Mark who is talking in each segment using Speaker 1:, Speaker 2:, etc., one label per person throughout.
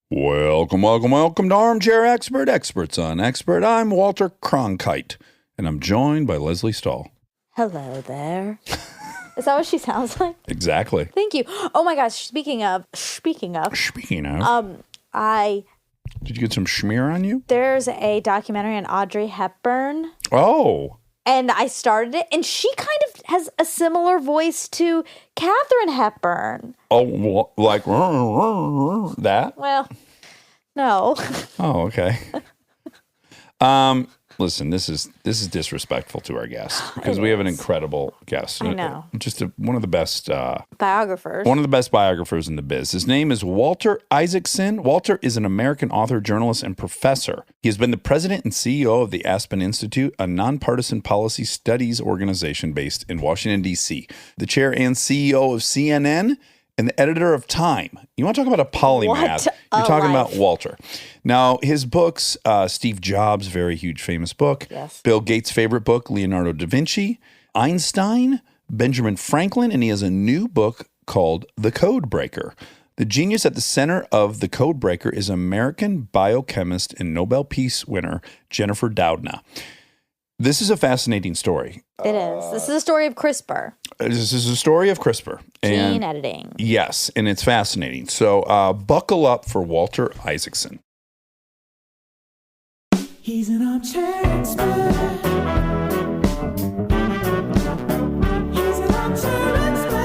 Speaker 1: Welcome to Armchair Expert, Experts on Expert. I'm Walter Cronkite, and I'm joined by Leslie Stahl.
Speaker 2: Hello there. Is that what she sounds like?
Speaker 1: Exactly.
Speaker 2: Thank you. Oh my gosh, speaking of.
Speaker 1: Did you get some schmear on you?
Speaker 2: There's a documentary on Audrey Hepburn.
Speaker 1: Oh.
Speaker 2: And I started it, and she kind of has a similar voice to Katharine Hepburn.
Speaker 1: Oh, like that?
Speaker 2: Well, no.
Speaker 1: Oh, okay. Listen, this is disrespectful to our guest because we have an incredible guest.
Speaker 2: I know.
Speaker 1: Just one of the best
Speaker 2: Biographers.
Speaker 1: One of the best biographers in the biz. His name is Walter Isaacson. Walter is an American author, journalist, and professor. He has been the president and CEO of the Aspen Institute, a nonpartisan policy studies organization based in Washington, D.C., the chair and CEO of CNN, and the editor of Time. You want to talk about a polymath? You're talking about Walter. Now, his books, Steve Jobs' very huge famous book,
Speaker 2: yes.
Speaker 1: Bill Gates' favorite book, Leonardo da Vinci, Einstein, Benjamin Franklin, and he has a new book called The Code Breaker. The genius at the center of The Code Breaker is American biochemist and Nobel Peace winner Jennifer Doudna. This is a fascinating story.
Speaker 2: It is. This is a story of CRISPR.
Speaker 1: This is a story of CRISPR.
Speaker 2: Gene editing.
Speaker 1: Yes, and it's fascinating. So buckle up for Walter Isaacson.
Speaker 3: He's an armchair expert. He's an armchair expert.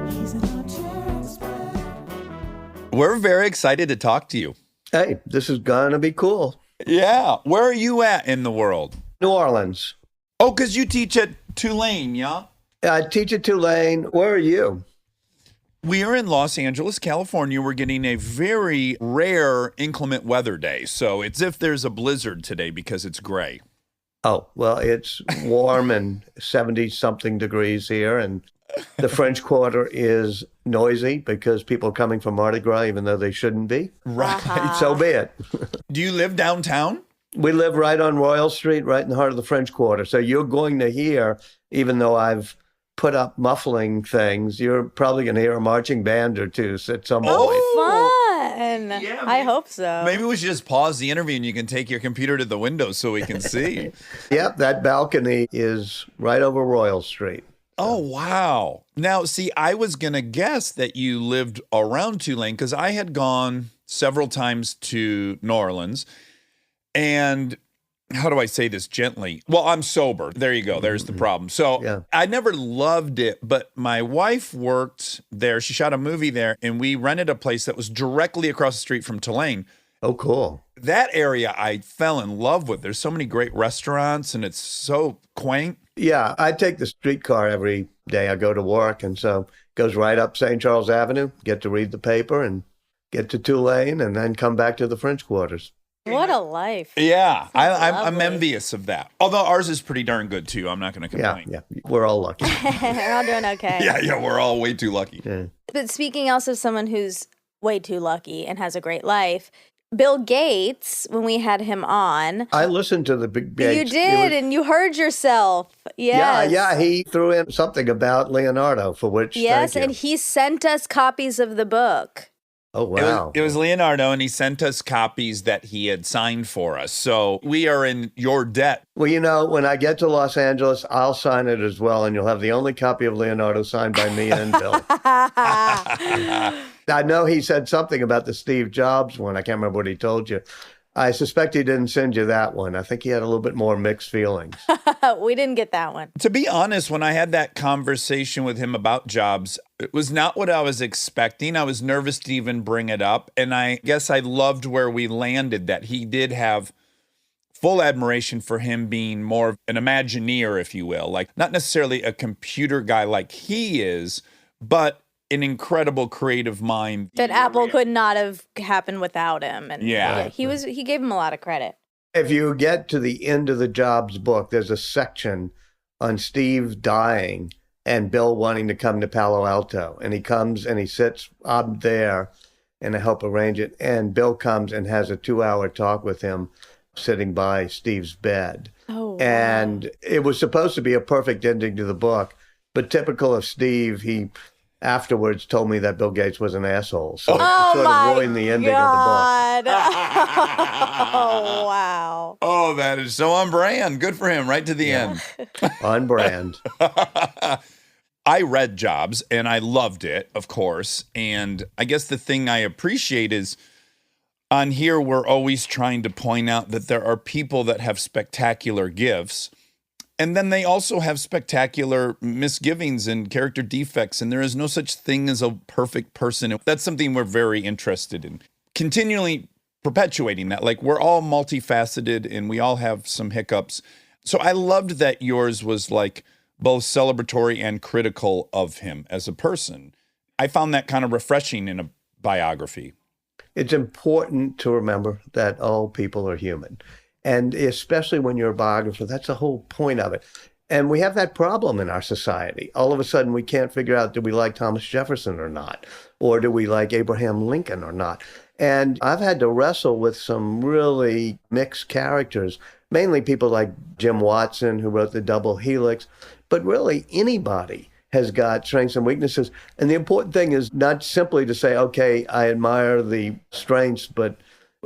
Speaker 3: He's an armchair expert.
Speaker 1: We're very excited to talk to you.
Speaker 4: Hey, this is going to be cool.
Speaker 1: Yeah. Where are you at in the world?
Speaker 4: New Orleans.
Speaker 1: Oh, because you teach at Tulane, yeah?
Speaker 4: I teach at Tulane. Where are you?
Speaker 1: We are in Los Angeles, California. We're getting a very rare inclement weather day. So it's if there's a blizzard today because it's gray.
Speaker 4: Oh, well, it's warm and 70-something degrees here. And the French Quarter is noisy because people are coming from Mardi Gras, even though they shouldn't be.
Speaker 1: Right.
Speaker 4: So be it.
Speaker 1: Do you live downtown?
Speaker 4: We live right on Royal Street, right in the heart of the French Quarter. So you're going to hear, even though I've put up muffling things, you're probably going to hear a marching band or two at some point.
Speaker 2: Oh, fun.
Speaker 1: Yeah,
Speaker 2: I hope so.
Speaker 1: Maybe we should just pause the interview and you can take your computer to the window so we can see.
Speaker 4: Yep, that balcony is right over Royal Street.
Speaker 1: Oh, wow. Now, see, I was going to guess that you lived around Tulane because I had gone several times to New Orleans. And how do I say this gently? Well, I'm sober. There you go. There's the problem. So
Speaker 4: Yeah.
Speaker 1: I never loved it, but my wife worked there. She shot a movie there, and we rented a place that was directly across the street from Tulane.
Speaker 4: Oh, cool.
Speaker 1: That area I fell in love with. There's so many great restaurants, and it's so quaint.
Speaker 4: Yeah, I take the streetcar every day I go to work, and so it goes right up St. Charles Avenue, get to read the paper and get to Tulane, and then come back to the French Quarters.
Speaker 2: What a life.
Speaker 1: Yeah, I'm
Speaker 2: lovely.
Speaker 1: envious of that. Although ours is pretty darn good, too. I'm not going to
Speaker 4: Yeah,
Speaker 1: complain.
Speaker 4: yeah, we're all lucky.
Speaker 2: We're all doing okay.
Speaker 1: Yeah, we're all way too lucky.
Speaker 4: Yeah.
Speaker 2: But speaking also of someone who's way too lucky and has a great life, Bill Gates, when we had him on.
Speaker 4: I listened to the Big Gates.
Speaker 2: You did, and you heard yourself. Yes.
Speaker 4: Yeah, he threw in something about Leonardo, for which
Speaker 2: Yes,
Speaker 4: thank you.
Speaker 2: and he sent us copies of the book.
Speaker 4: Oh, wow.
Speaker 1: It was Leonardo, and he sent us copies that he had signed for us. So we are in your debt.
Speaker 4: Well, you know, when I get to Los Angeles, I'll sign it as well, and you'll have the only copy of Leonardo signed by me and Bill. I know he said something about the Steve Jobs one. I can't remember what he told you. I suspect he didn't send you that one. I think he had a little bit more mixed feelings.
Speaker 2: We didn't get that one.
Speaker 1: To be honest, when I had that conversation with him about Jobs, it was not what I was expecting. I was nervous to even bring it up. And I guess I loved where we landed, that he did have full admiration for him being more of an Imagineer, if you will. Like, not necessarily a computer guy like he is, but an incredible creative mind.
Speaker 2: That Apple could not have happened without him. And
Speaker 1: Yeah.
Speaker 2: he gave him a lot of credit.
Speaker 4: If you get to the end of the Jobs book, there's a section on Steve dying and Bill wanting to come to Palo Alto. And he comes and he sits up there, and I help arrange it. And Bill comes and has a 2-hour talk with him sitting by Steve's bed.
Speaker 2: Oh, wow.
Speaker 4: And it was supposed to be a perfect ending to the book. But typical of Steve, he afterwards told me that Bill Gates was an asshole. So it
Speaker 2: Oh
Speaker 4: sort
Speaker 2: my
Speaker 4: of ruined the ending of the book.
Speaker 2: God. Oh, wow.
Speaker 1: Oh, that is so on brand. Good for him. Right to the end.
Speaker 4: On brand.
Speaker 1: I read Jobs and I loved it, of course. And I guess the thing I appreciate is on here, we're always trying to point out that there are people that have spectacular gifts. And then they also have spectacular misgivings and character defects. And there is no such thing as a perfect person. That's something we're very interested in. Continually perpetuating that. Like, we're all multifaceted and we all have some hiccups. So I loved that yours was like both celebratory and critical of him as a person. I found that kind of refreshing in a biography.
Speaker 4: It's important to remember that all people are human. And especially when you're a biographer, that's the whole point of it. And we have that problem in our society. All of a sudden, we can't figure out, do we like Thomas Jefferson or not? Or do we like Abraham Lincoln or not? And I've had to wrestle with some really mixed characters, mainly people like Jim Watson, who wrote The Double Helix. But really, anybody has got strengths and weaknesses. And the important thing is not simply to say, okay, I admire the strengths, but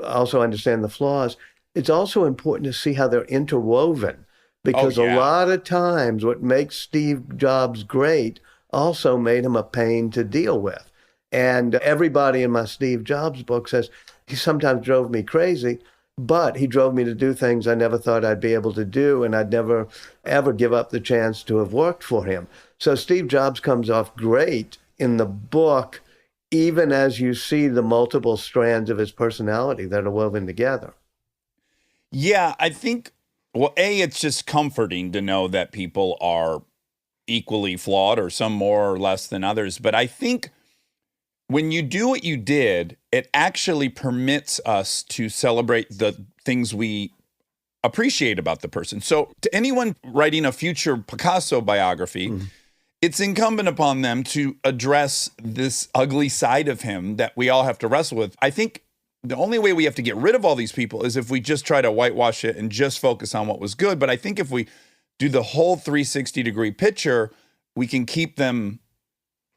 Speaker 4: also understand the flaws. It's also important to see how they're interwoven, because a lot of times what makes Steve Jobs great also made him a pain to deal with. And everybody in my Steve Jobs book says he sometimes drove me crazy, but he drove me to do things I never thought I'd be able to do, and I'd never, ever give up the chance to have worked for him. So Steve Jobs comes off great in the book, even as you see the multiple strands of his personality that are woven together.
Speaker 1: Yeah, I think, well, it's just comforting to know that people are equally flawed, or some more or less than others. But I think when you do what you did, it actually permits us to celebrate the things we appreciate about the person. So to anyone writing a future Picasso biography, it's incumbent upon them to address this ugly side of him that we all have to wrestle with. I think the only way we have to get rid of all these people is if we just try to whitewash it and just focus on what was good. But I think if we do the whole 360-degree picture, we can keep them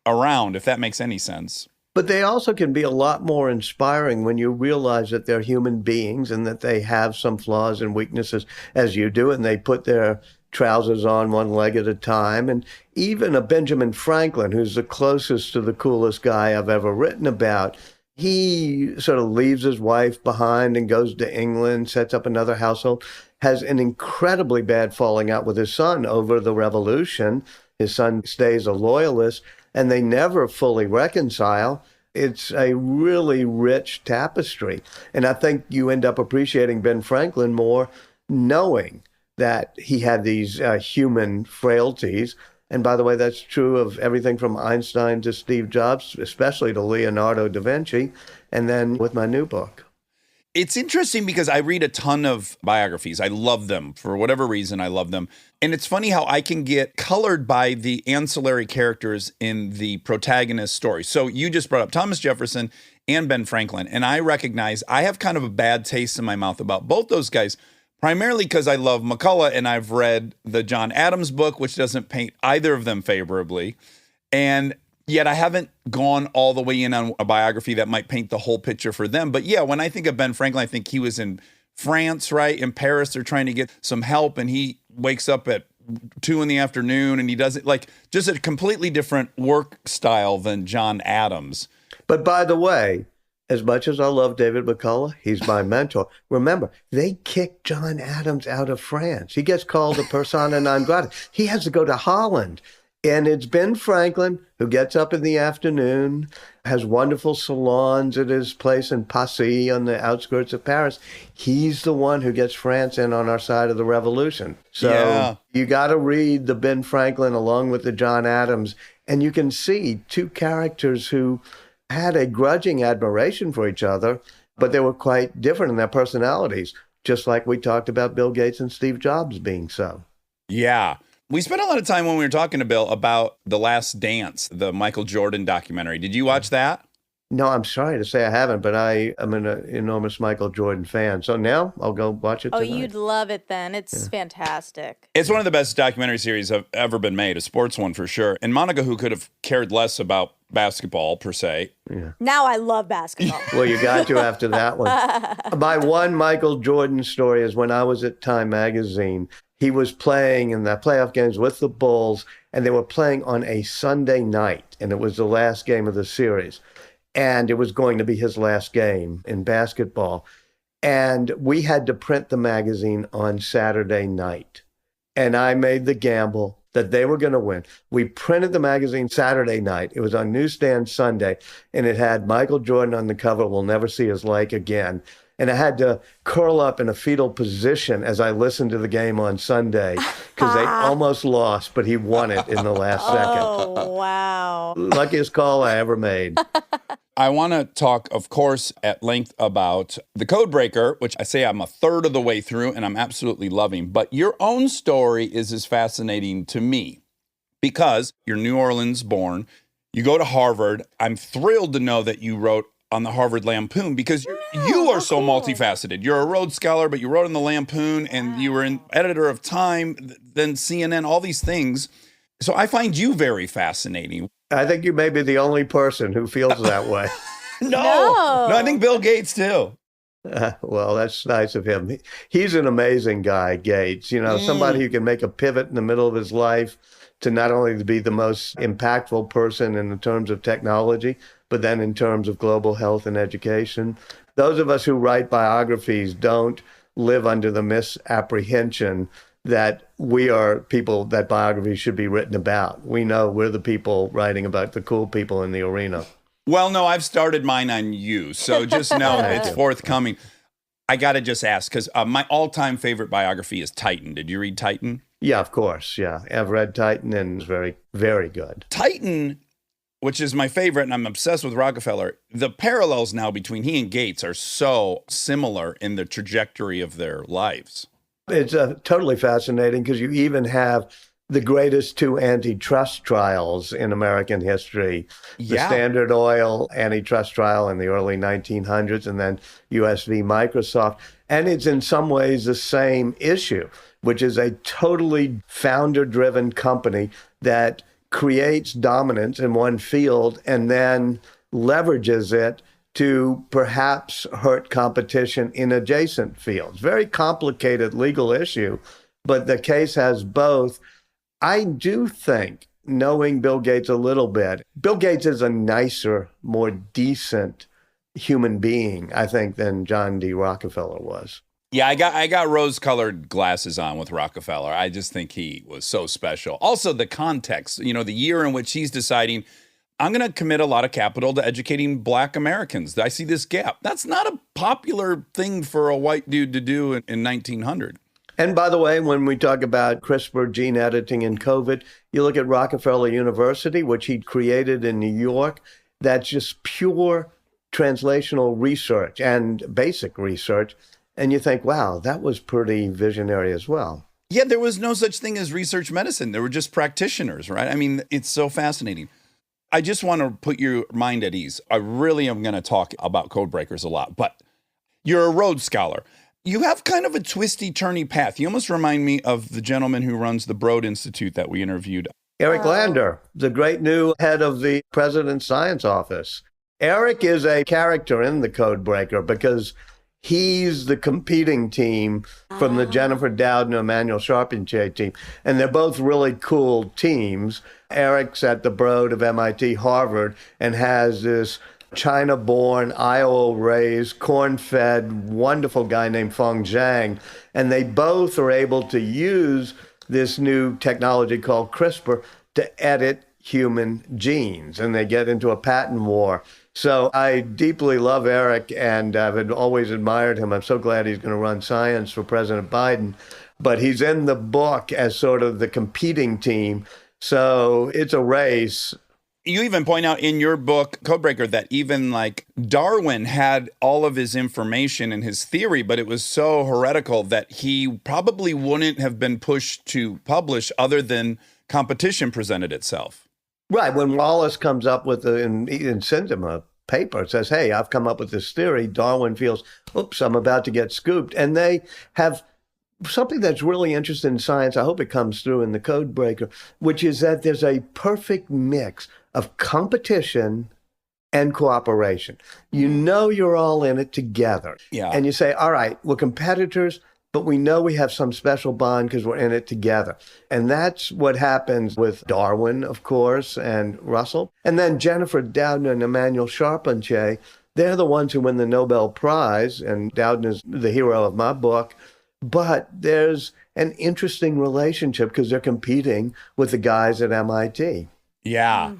Speaker 1: around, if that makes any sense.
Speaker 4: But they also can be a lot more inspiring when you realize that they're human beings and that they have some flaws and weaknesses as you do, and they put their trousers on one leg at a time. And even a Benjamin Franklin, who's the closest to the coolest guy I've ever written about, he sort of leaves his wife behind and goes to England, sets up another household, has an incredibly bad falling out with his son over the revolution. His son stays a loyalist, and they never fully reconcile. It's a really rich tapestry. And I think you end up appreciating Ben Franklin more knowing that he had these human frailties. And by the way, that's true of everything from Einstein to Steve Jobs, especially to Leonardo da Vinci, and then with my new book.
Speaker 1: It's interesting because I read a ton of biographies. I love them. For whatever reason, I love them. And it's funny how I can get colored by the ancillary characters in the protagonist story. So you just brought up Thomas Jefferson and Ben Franklin. And I recognize I have kind of a bad taste in my mouth about both those guys, primarily because I love McCullough and I've read the John Adams book, which doesn't paint either of them favorably. And yet I haven't gone all the way in on a biography that might paint the whole picture for them. But yeah, when I think of Ben Franklin, I think he was in France, right? In Paris, they're trying to get some help, and he wakes up at 2 p.m. and he does it like just a completely different work style than John Adams.
Speaker 4: But by the way, as much as I love David McCullough, he's my mentor. Remember, they kicked John Adams out of France. He gets called a persona non grata. He has to go to Holland. And it's Ben Franklin who gets up in the afternoon, has wonderful salons at his place in Passy on the outskirts of Paris. He's the one who gets France in on our side of the revolution. So you got to read the Ben Franklin along with the John Adams, and you can see two characters who had a grudging admiration for each other, but they were quite different in their personalities, just like we talked about Bill Gates and Steve Jobs being so.
Speaker 1: Yeah. We spent a lot of time when we were talking to Bill about The Last Dance, the Michael Jordan documentary. Did you watch that?
Speaker 4: No, I'm sorry to say I haven't, but I am an enormous Michael Jordan fan. So now I'll go watch it
Speaker 2: Oh,
Speaker 4: tonight.
Speaker 2: you'd love it then. It's fantastic.
Speaker 1: It's one of the best documentary series have ever been made, a sports one for sure. And Monica, who could have cared less about basketball per se.
Speaker 2: Now I love basketball.
Speaker 4: Well, you got to after that one. My one Michael Jordan story is when I was at Time Magazine. He was playing in the playoff games with the Bulls, and they were playing on a Sunday night, and it was the last game of the series. And it was going to be his last game in basketball. And we had to print the magazine on Saturday night. And I made the gamble that they were going to win. We printed the magazine Saturday night. It was on newsstand Sunday, and it had Michael Jordan on the cover, "We'll never see his like again." And I had to curl up in a fetal position as I listened to the game on Sunday because they almost lost, but he won it in the last second.
Speaker 2: Oh, wow.
Speaker 4: Luckiest call I ever made.
Speaker 1: I want to talk, of course, at length about The Codebreaker, which I say I'm a third of the way through and I'm absolutely loving. But your own story is as fascinating to me because you're New Orleans born. You go to Harvard. I'm thrilled to know that you wrote on the Harvard Lampoon because you are so multifaceted. You're a Rhodes Scholar, but you wrote in the Lampoon and you were an editor of Time, then CNN, all these things. So I find you very fascinating.
Speaker 4: I think you may be the only person who feels that way.
Speaker 1: No, I think Bill Gates too.
Speaker 4: Well, that's nice of him. He's an amazing guy, Gates. You know, somebody who can make a pivot in the middle of his life to not only be the most impactful person in terms of technology, but then in terms of global health and education. Those of us who write biographies don't live under the misapprehension that we are people that biographies should be written about. We know we're the people writing about the cool people in the arena.
Speaker 1: Well, no, I've started mine on you, so just know it's forthcoming. I got to just ask, because my all-time favorite biography is Titan. Did you read Titan?
Speaker 4: Yeah, of course. Yeah, I've read Titan and it's very, very good.
Speaker 1: Titan, which is my favorite, and I'm obsessed with Rockefeller, the parallels now between he and Gates are so similar in the trajectory of their lives.
Speaker 4: It's totally fascinating because you even have the greatest two antitrust trials in American history. The Standard Oil antitrust trial in the early 1900s and then US v. Microsoft. And it's in some ways the same issue, which is a totally founder-driven company that creates dominance in one field and then leverages it to perhaps hurt competition in adjacent fields. Very complicated legal issue, but the case has both. I do think, knowing Bill Gates a little bit, Bill Gates is a nicer, more decent human being, I think, than John D. Rockefeller was.
Speaker 1: Yeah, I got rose-colored glasses on with Rockefeller. I just think he was so special. Also, the context, you know, the year in which he's deciding, I'm going to commit a lot of capital to educating Black Americans. I see this gap. That's not a popular thing for a white dude to do in 1900.
Speaker 4: And by the way, when we talk about CRISPR gene editing in COVID, you look at Rockefeller University, which he created in New York. That's just pure translational research and basic research. And you think, wow, that was pretty visionary as well.
Speaker 1: Yeah, there was no such thing as research medicine. There were just practitioners, right? I mean, it's so fascinating. I just want to put your mind at ease. I really am going to talk about Codebreakers a lot, but you're a Rhodes Scholar. You have kind of a twisty, turny path. You almost remind me of the gentleman who runs the Broad Institute that we interviewed.
Speaker 4: Eric Lander, the great new head of the President's Science Office. Eric is a character in the Codebreaker because he's the competing team from the Jennifer Doudna, Emmanuel Charpentier team. And they're both really cool teams. Eric's at the Broad of MIT, Harvard, and has this China-born, Iowa-raised, corn-fed, wonderful guy named Feng Zhang. And they both are able to use this new technology called CRISPR to edit human genes. And they get into a patent war. So I deeply love Eric, and I've always admired him. I'm so glad he's going to run science for President Biden. But he's in the book as sort of the competing team. So it's a race.
Speaker 1: You even point out in your book, Codebreaker, that even like Darwin had all of his information and his theory, but it was so heretical that he probably wouldn't have been pushed to publish other than competition presented itself.
Speaker 4: Right. When Wallace comes up with and sends him a paper says, hey, I've come up with this theory. Darwin feels, oops, I'm about to get scooped. And they have something that's really interesting in science. I hope it comes through in the Code Breaker, which is that there's a perfect mix of competition and cooperation. You know you're all in it together.
Speaker 1: Yeah.
Speaker 4: And you say, all right, we're competitors, but we know we have some special bond because we're in it together. And that's what happens with Darwin, of course, and Russell. And then Jennifer Doudna and Emmanuel Charpentier, they're the ones who win the Nobel Prize, and Doudna's the hero of my book. But there's an interesting relationship because they're competing with the guys at MIT.
Speaker 1: Yeah.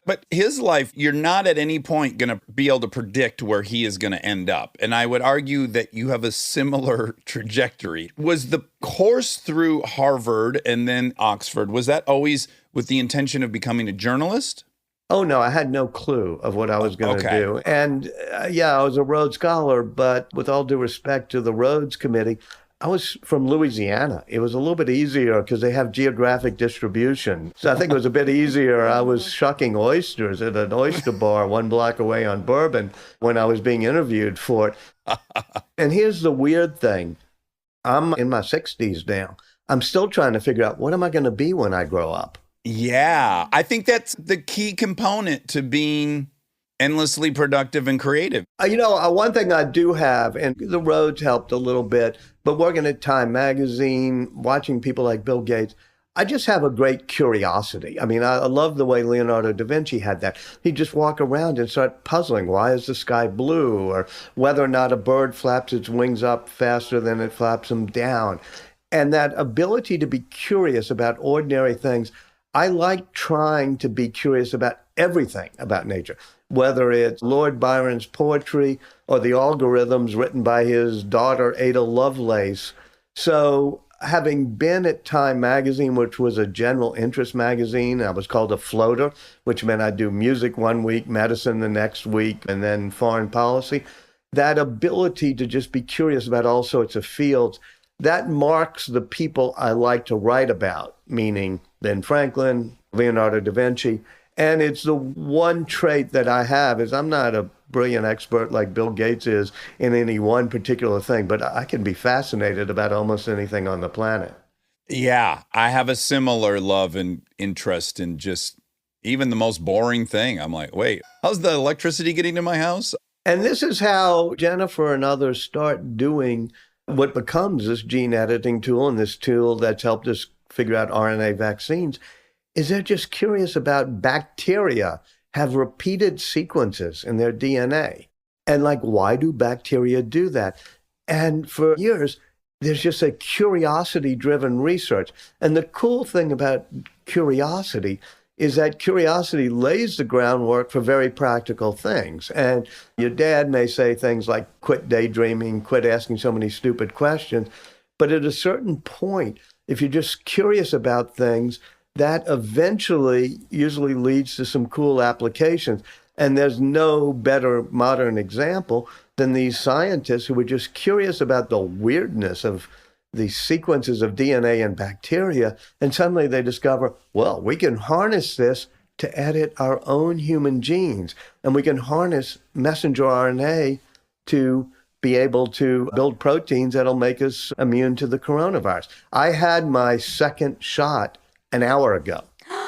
Speaker 1: But his life, you're not at any point going to be able to predict where he is going to end up. And I would argue that you have a similar trajectory. Was the course through Harvard and then Oxford, was that always with the intention of becoming a journalist?
Speaker 4: Oh, no, I had no clue of what I was going to
Speaker 1: Okay.
Speaker 4: do. And yeah, I was a Rhodes Scholar, but with all due respect to the Rhodes Committee, I was from Louisiana. It was a little bit easier because they have geographic distribution. So I think it was a bit easier. I was shucking oysters at an oyster bar 1 block away on Bourbon when I was being interviewed for it. And here's the weird thing. I'm in my 60s now. I'm still trying to figure out what am I going to be when I grow up?
Speaker 1: Yeah. I think that's the key component to being endlessly productive and creative.
Speaker 4: One thing I do have, and the Rhodes helped a little bit, but working at Time Magazine, watching people like Bill Gates, I just have a great curiosity. I mean, I love the way Leonardo da Vinci had that. He'd just walk around and start puzzling. Why is the sky blue? Or whether or not a bird flaps its wings up faster than it flaps them down. And that ability to be curious about ordinary things, I like trying to be curious about everything about nature, whether it's Lord Byron's poetry or the algorithms written by his daughter, Ada Lovelace. So having been at Time Magazine, which was a general interest magazine, I was called a floater, which meant I'd do music 1 week, medicine the next week, and then foreign policy. That ability to just be curious about all sorts of fields, that marks the people I like to write about, meaning Ben Franklin, Leonardo da Vinci. And it's the one trait that I have is I'm not a brilliant expert like Bill Gates is in any one particular thing, but I can be fascinated about almost anything on the planet.
Speaker 1: Yeah. I have a similar love and interest in just even the most boring thing. I'm like, wait, how's the electricity getting to my house?
Speaker 4: And this is how Jennifer and others start doing what becomes this gene editing tool, and this tool that's helped us figure out RNA vaccines, is they're just curious about bacteria have repeated sequences in their DNA. And like, why do bacteria do that? And for years, there's just a curiosity-driven research. And the cool thing about curiosity is that curiosity lays the groundwork for very practical things. And your dad may say things like, quit daydreaming, quit asking so many stupid questions. But at a certain point, if you're just curious about things, that eventually usually leads to some cool applications. And there's no better modern example than these scientists who were just curious about the weirdness of the sequences of DNA in bacteria. And suddenly they discover, well, we can harness this to edit our own human genes. And we can harness messenger RNA to be able to build proteins that'll make us immune to the coronavirus. I had my second shot an hour ago.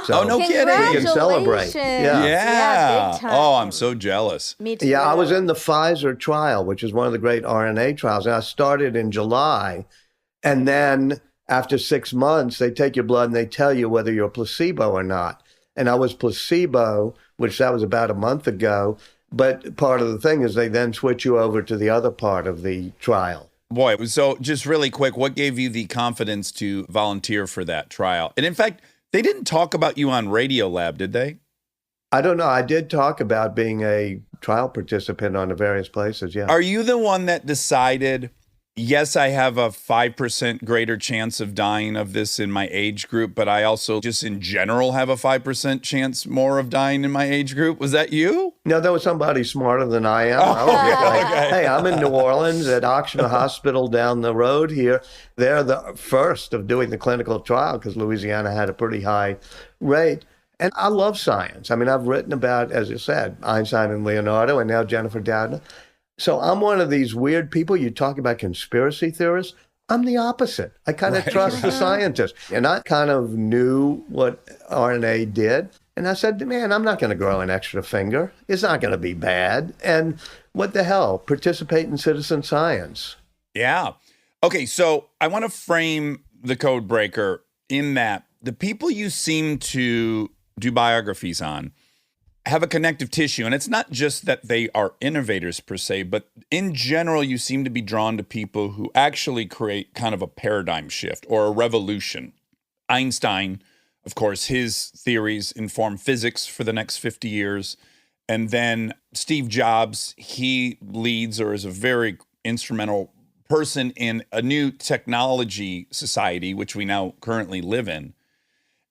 Speaker 4: So
Speaker 1: Oh, no kidding.
Speaker 4: we can celebrate.
Speaker 2: Congratulations.
Speaker 1: Yeah.
Speaker 2: Big time.
Speaker 1: Oh, I'm so jealous.
Speaker 2: Me too.
Speaker 4: Yeah, I was in the Pfizer trial, which is one of the great RNA trials. And I started in July. And then after 6 months, they take your blood and they tell you whether you're placebo or not. And I was placebo, which that was about a month ago. But part of the thing is they then switch you over to the other part of the trial.
Speaker 1: Boy, so just really quick, what gave you the confidence to volunteer for that trial? And in fact, they didn't talk about you on Radiolab, did they?
Speaker 4: I don't know. I did talk about being a trial participant on the various places, yeah.
Speaker 1: Are you the one that decided, yes, I have a 5% greater chance of dying of this in my age group, but I also just in general have a 5% chance more of dying in my age group? Was that you?
Speaker 4: No, there was somebody smarter than I am. I was like, hey, I'm in New Orleans at Oxford Hospital down the road here. They're the first of doing the clinical trial because Louisiana had a pretty high rate. And I love science. I mean, I've written about, as you said, Einstein and Leonardo, and now Jennifer Doudna. So I'm one of these weird people. You talk about conspiracy theorists. I'm the opposite. I kind of trust the scientists. And I kind of knew what RNA did. And I said, man, I'm not going to grow an extra finger. It's not going to be bad. And what the hell? Participate in citizen science.
Speaker 1: Yeah. Okay, so I want to frame the code breaker in that the people you seem to do biographies on have a connective tissue. And it's not just that they are innovators per se, but in general, you seem to be drawn to people who actually create kind of a paradigm shift or a revolution. Einstein, of course, his theories inform physics for the next 50 years. And then Steve Jobs, he leads or is a very instrumental person in a new technology society, which we now currently live in.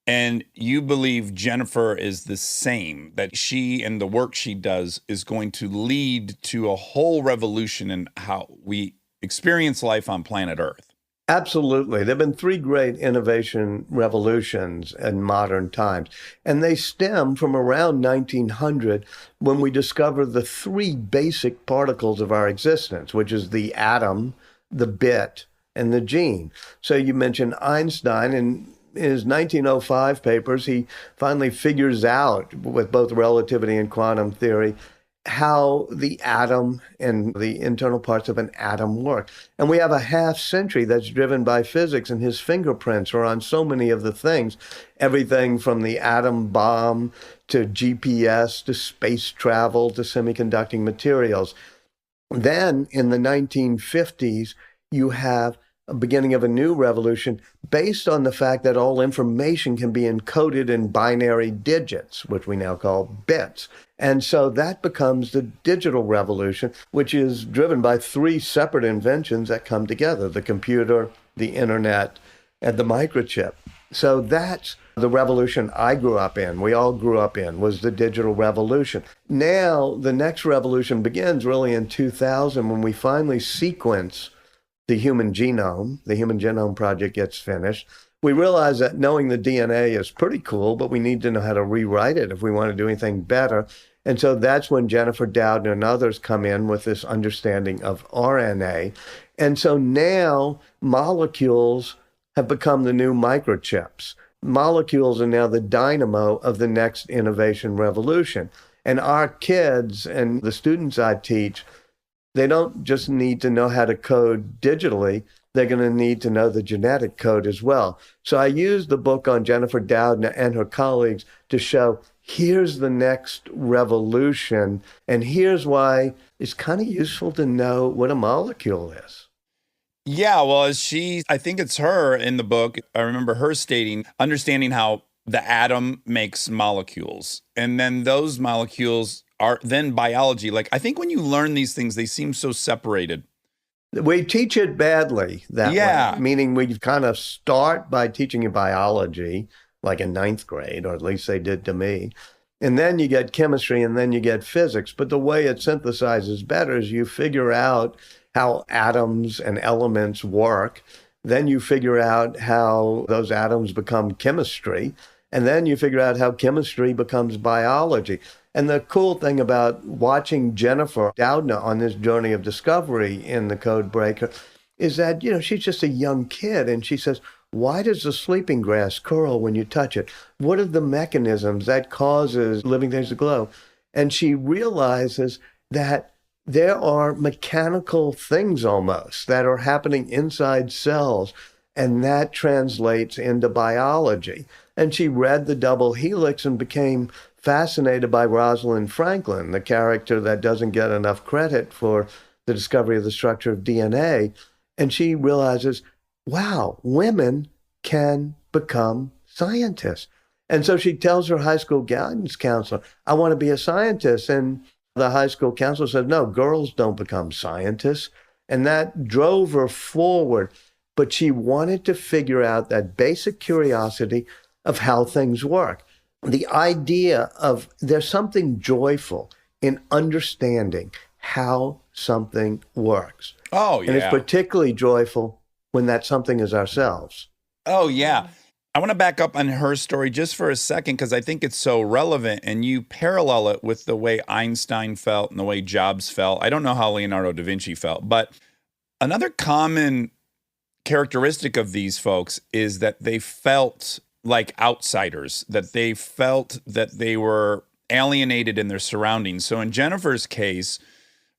Speaker 1: And you believe Jennifer is the same, that she and the work she does is going to lead to a whole revolution in how we experience life on planet Earth.
Speaker 4: Absolutely. There have been three great innovation revolutions in modern times, and they stem from around 1900 when we discovered the three basic particles of our existence, which is the atom, the bit, and the gene. So you mentioned Einstein, and in his 1905 papers, he finally figures out, with both relativity and quantum theory, how the atom and the internal parts of an atom work. And we have a half century that's driven by physics, and his fingerprints are on so many of the things, everything from the atom bomb to GPS to space travel to semiconducting materials. Then in the 1950s, you have a beginning of a new revolution based on the fact that all information can be encoded in binary digits, which we now call bits. And so that becomes the digital revolution, which is driven by three separate inventions that come together: the computer, the internet, and the microchip. So that's the revolution I grew up in, we all grew up in, was the digital revolution. Now, the next revolution begins really in 2000 when we finally sequence the human genome. The Human Genome Project gets finished. We realize that knowing the DNA is pretty cool, but we need to know how to rewrite it if we want to do anything better. And so that's when Jennifer Doudna and others come in with this understanding of RNA. And so now molecules have become the new microchips. Molecules are now the dynamo of the next innovation revolution. And our kids and the students I teach, they don't just need to know how to code digitally, they're going to need to know the genetic code as well. So I used the book on Jennifer Doudna and her colleagues to show here's the next revolution, and here's why it's kind of useful to know what a molecule is.
Speaker 1: Yeah, well, I think it's her in the book, I remember her stating, understanding how the atom makes molecules, and then those molecules are then biology. Like, I think when you learn these things, they seem so separated.
Speaker 4: We teach it badly that way, meaning we kind of start by teaching you biology, like in ninth grade, or at least they did to me. And then you get chemistry, and then you get physics. But the way it synthesizes better is you figure out how atoms and elements work. Then you figure out how those atoms become chemistry. And then you figure out how chemistry becomes biology. And the cool thing about watching Jennifer Doudna on this journey of discovery in the Code Breaker is that, she's just a young kid, and she says, why does the sleeping grass curl when you touch it? What are the mechanisms that causes living things to glow? And she realizes that there are mechanical things almost that are happening inside cells, and that translates into biology. And she read The Double Helix and became fascinated by Rosalind Franklin, the character that doesn't get enough credit for the discovery of the structure of DNA. And she realizes, wow, women can become scientists. And so she tells her high school guidance counselor, I want to be a scientist. And the high school counselor said, no, girls don't become scientists. And that drove her forward. But she wanted to figure out that basic curiosity of how things work. The idea of there's something joyful in understanding how something works.
Speaker 1: Oh, yeah.
Speaker 4: And it's particularly joyful when that something is ourselves.
Speaker 1: Oh, yeah. I want to back up on her story just for a second because I think it's so relevant, and you parallel it with the way Einstein felt and the way Jobs felt. I don't know how Leonardo da Vinci felt, but another common characteristic of these folks is that they felt like outsiders, that they felt that they were alienated in their surroundings. So in Jennifer's case,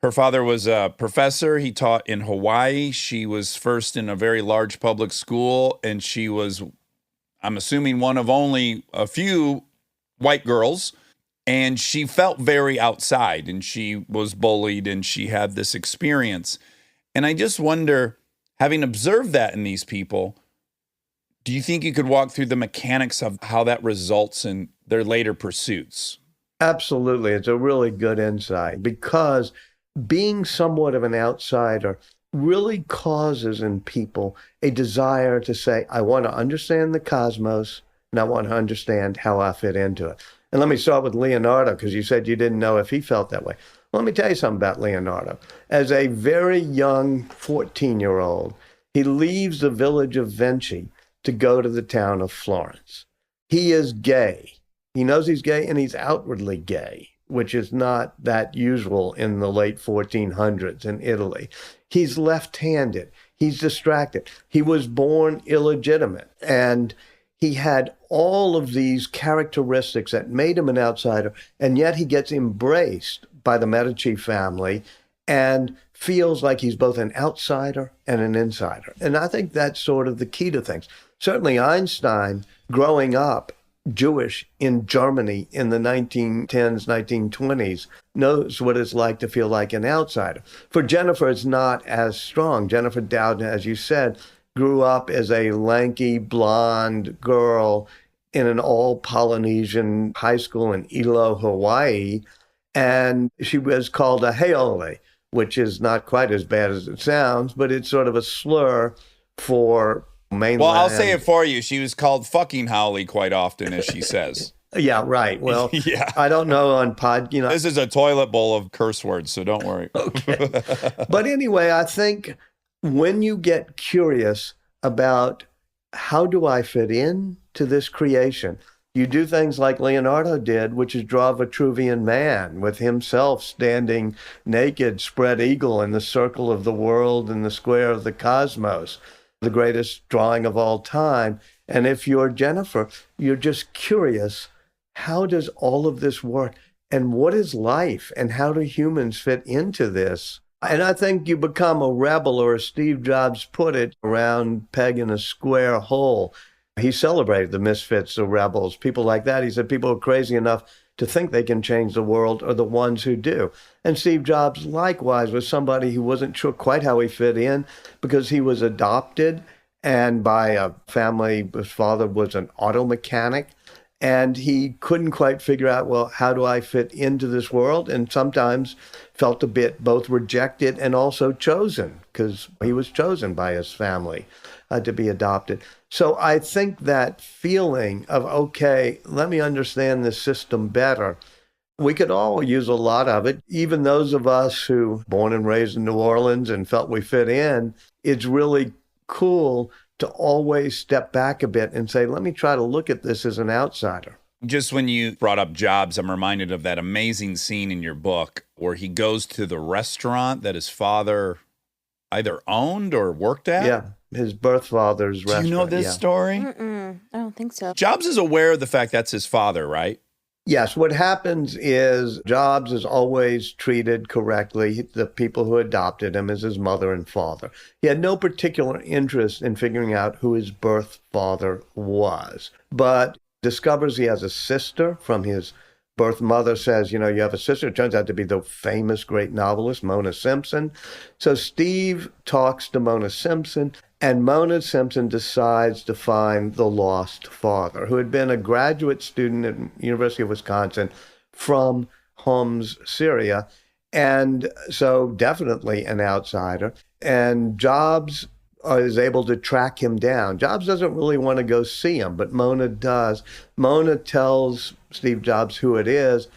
Speaker 1: her father was a professor. He taught in Hawaii. She was first in a very large public school, and she was, I'm assuming, one of only a few white girls. And she felt very outside, and she was bullied, and she had this experience. And I just wonder, having observed that in these people, do you think you could walk through the mechanics of how that results in their later pursuits?
Speaker 4: Absolutely. It's a really good insight because being somewhat of an outsider really causes in people a desire to say, I want to understand the cosmos and I want to understand how I fit into it. And let me start with Leonardo, because you said you didn't know if he felt that way. Well, let me tell you something about Leonardo. As a very young 14-year-old, he leaves the village of Vinci to go to the town of Florence. He is gay. He knows he's gay, and he's outwardly gay, which is not that usual in the late 1400s in Italy. He's left-handed. He's distracted. He was born illegitimate, and he had all of these characteristics that made him an outsider, and yet he gets embraced by the Medici family and feels like he's both an outsider and an insider. And I think that's sort of the key to things. Certainly Einstein, growing up Jewish in Germany in the 1910s, 1920s, knows what it's like to feel like an outsider. For Jennifer, it's not as strong. Jennifer Doudna, as you said, grew up as a lanky, blonde girl in an all-Polynesian high school in Ilo, Hawaii, and she was called a Heole, which is not quite as bad as it sounds, but it's sort of a slur for mainland.
Speaker 1: Well, I'll say it for you. She was called fucking Howley quite often, as she says.
Speaker 4: Yeah, right. Well,
Speaker 1: yeah.
Speaker 4: I don't know on
Speaker 1: This is a toilet bowl of curse words, so don't worry.
Speaker 4: Okay. But anyway, I think when you get curious about how do I fit in to this creation, you do things like Leonardo did, which is draw a Vitruvian man with himself standing naked, spread eagle in the circle of the world and the square of the cosmos, the greatest drawing of all time. And if you're Jennifer, you're just curious, how does all of this work? And what is life? And how do humans fit into this? And I think you become a rebel, or as Steve Jobs put it, a round peg in a square hole. He celebrated the misfits, the rebels, people like that. He said people are crazy enough to think they can change the world are the ones who do. And Steve Jobs, likewise, was somebody who wasn't sure quite how he fit in because he was adopted and by a family, his father was an auto mechanic. And he couldn't quite figure out, well, how do I fit into this world? And sometimes felt a bit both rejected and also chosen, because he was chosen by his family to be adopted. So I think that feeling of, okay, let me understand this system better, we could all use a lot of it. Even those of us who born and raised in New Orleans and felt we fit in, it's really cool to always step back a bit and say, let me try to look at this as an outsider.
Speaker 1: Just when you brought up Jobs, I'm reminded of that amazing scene in your book where he goes to the restaurant that his father either owned or worked at.
Speaker 4: Yeah, his birth father's restaurant.
Speaker 1: Do you know this story?
Speaker 2: I don't think so.
Speaker 1: Jobs is aware of the fact that's his father, right?
Speaker 4: Yes, what happens is Jobs is always treated correctly. The people who adopted him as his mother and father. He had no particular interest in figuring out who his birth father was, but discovers he has a sister from his birth mother, says, you know, you have a sister. It turns out to be the famous great novelist, Mona Simpson. So Steve talks to Mona Simpson, and Mona Simpson decides to find the lost father, who had been a graduate student at the University of Wisconsin from Homs, Syria, and so definitely an outsider. And Jobs is able to track him down. Jobs doesn't really want to go see him, but Mona does. Mona tells Steve Jobs who it is,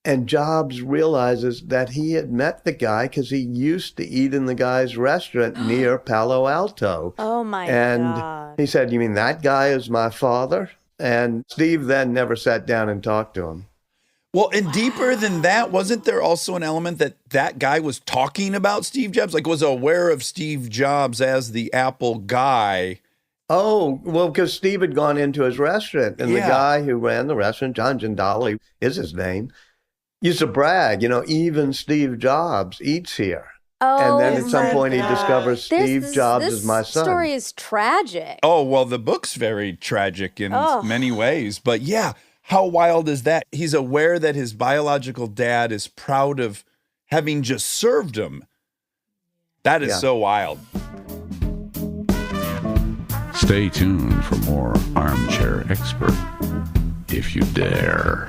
Speaker 4: And Jobs realizes that he had met the guy because he used to eat in the guy's restaurant near Palo Alto.
Speaker 2: Oh my
Speaker 4: And
Speaker 2: God.
Speaker 4: he said, "You mean that guy is my father?" And Steve then never sat down and talked to him.
Speaker 1: Well, and deeper than that, wasn't there also an element that that guy was talking about Steve Jobs? Like, was aware of Steve Jobs as the Apple guy?
Speaker 4: Oh, well, because Steve had gone into his restaurant, and the
Speaker 1: Yeah.
Speaker 4: guy who ran the restaurant, John Gindali is his name, used to brag, even Steve Jobs eats here.
Speaker 2: Oh,
Speaker 4: And then at some
Speaker 2: my
Speaker 4: point he
Speaker 2: God.
Speaker 4: discovers Steve Jobs
Speaker 2: this
Speaker 4: is my son.
Speaker 2: story is tragic.
Speaker 1: Oh, well, the book's very tragic in
Speaker 2: Oh.
Speaker 1: many ways. But yeah, how wild is that? He's aware that his biological dad is proud of having just served him. That is
Speaker 4: Yeah.
Speaker 1: so wild.
Speaker 5: Stay tuned for more Armchair Expert, if you dare.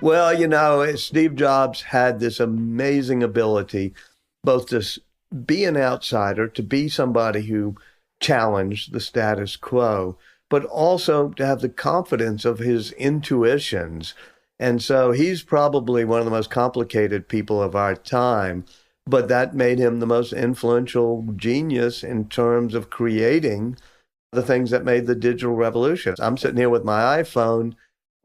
Speaker 4: Well, Steve Jobs had this amazing ability both to be an outsider, to be somebody who challenged the status quo, but also to have the confidence of his intuitions. And so he's probably one of the most complicated people of our time, but that made him the most influential genius in terms of creating the things that made the digital revolution. I'm sitting here with my iPhone.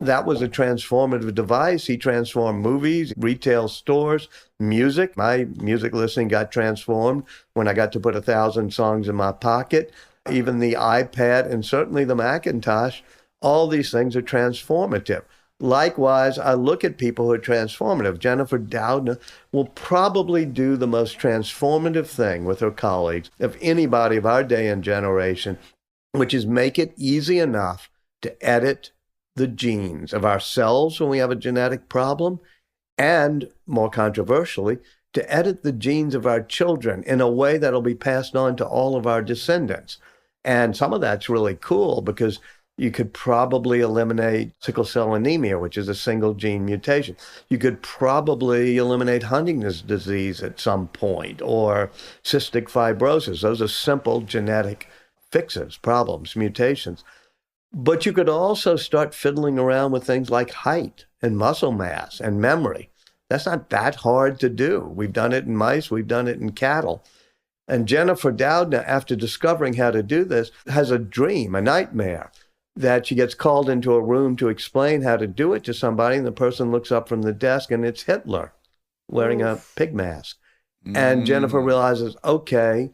Speaker 4: That was a transformative device. He transformed movies, retail stores, music. My music listening got transformed when I got to put 1,000 songs in my pocket. Even the iPad and certainly the Macintosh, all these things are transformative. Likewise, I look at people who are transformative. Jennifer Doudna will probably do the most transformative thing with her colleagues of anybody of our day and generation, which is make it easy enough to edit the genes of ourselves when we have a genetic problem, and more controversially, to edit the genes of our children in a way that'll be passed on to all of our descendants. And some of that's really cool because you could probably eliminate sickle cell anemia, which is a single gene mutation. You could probably eliminate Huntington's disease at some point, or cystic fibrosis. Those are simple genetic fixes, problems, mutations. But you could also start fiddling around with things like height and muscle mass and memory. That's not that hard to do. We've done it in mice, we've done it in cattle. And Jennifer Doudna, after discovering how to do this, has a dream, a nightmare, that she gets called into a room to explain how to do it to somebody, and the person looks up from the desk and it's Hitler wearing a pig mask. And Jennifer realizes, okay,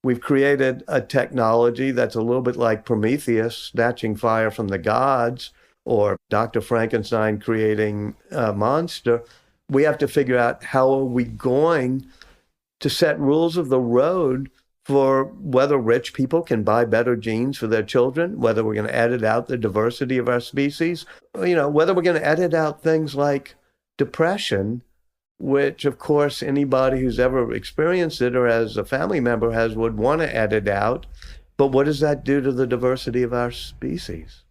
Speaker 4: we've created a technology that's a little bit like Prometheus snatching fire from the gods, or Dr. Frankenstein creating a monster. We have to figure out how are we going to set rules of the road for whether rich people can buy better genes for their children, whether we're going to edit out the diversity of our species, whether we're going to edit out things like depression, which, of course, anybody who's ever experienced it or as a family member would want to edit out. But what does that do to the diversity of our species?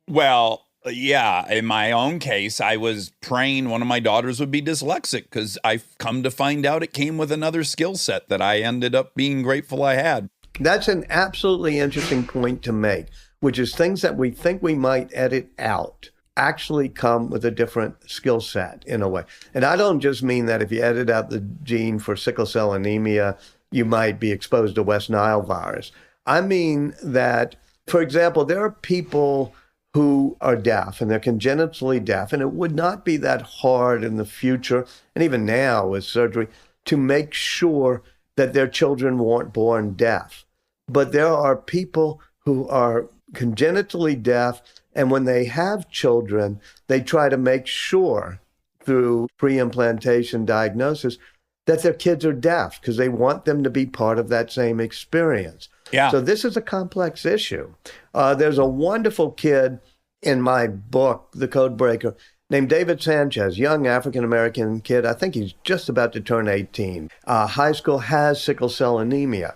Speaker 1: Well, yeah, in my own case, I was praying one of my daughters would be dyslexic because I've come to find out it came with another skill set that I ended up being grateful I had.
Speaker 4: That's an absolutely interesting point to make, which is things that we think we might edit out actually come with a different skill set in a way. And I don't just mean that if you edit out the gene for sickle cell anemia, you might be exposed to West Nile virus. I mean that, for example, there are people who are deaf and they're congenitally deaf, and it would not be that hard in the future, and even now with surgery, to make sure that their children weren't born deaf. But there are people who are congenitally deaf, and when they have children, they try to make sure through pre-implantation diagnosis that their kids are deaf because they want them to be part of that same experience.
Speaker 1: Yeah.
Speaker 4: So this is a complex issue. There's a wonderful kid in my book, The Code Breaker, named David Sanchez, young African-American kid. I think he's just about to turn 18. High school, has sickle cell anemia.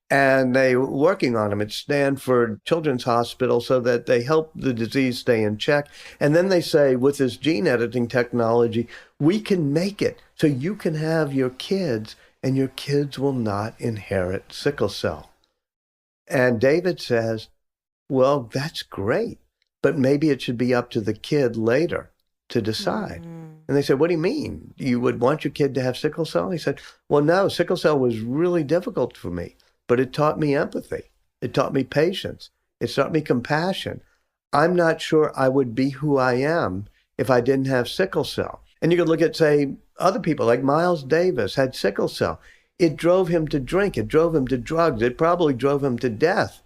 Speaker 4: And they're working on him at Stanford Children's Hospital so that they help the disease stay in check. And then they say, with this gene editing technology, we can make it so you can have your kids and your kids will not inherit sickle cell. And David says, well, that's great, but maybe it should be up to the kid later to decide. And they said, what do you mean? You would want your kid to have sickle cell? He said, well, no, sickle cell was really difficult for me, but it taught me empathy. It taught me patience. It taught me compassion. I'm not sure I would be who I am if I didn't have sickle cell. And you could look at, say, other people like Miles Davis had sickle cell. It drove him to drink. It drove him to drugs. It probably drove him to death.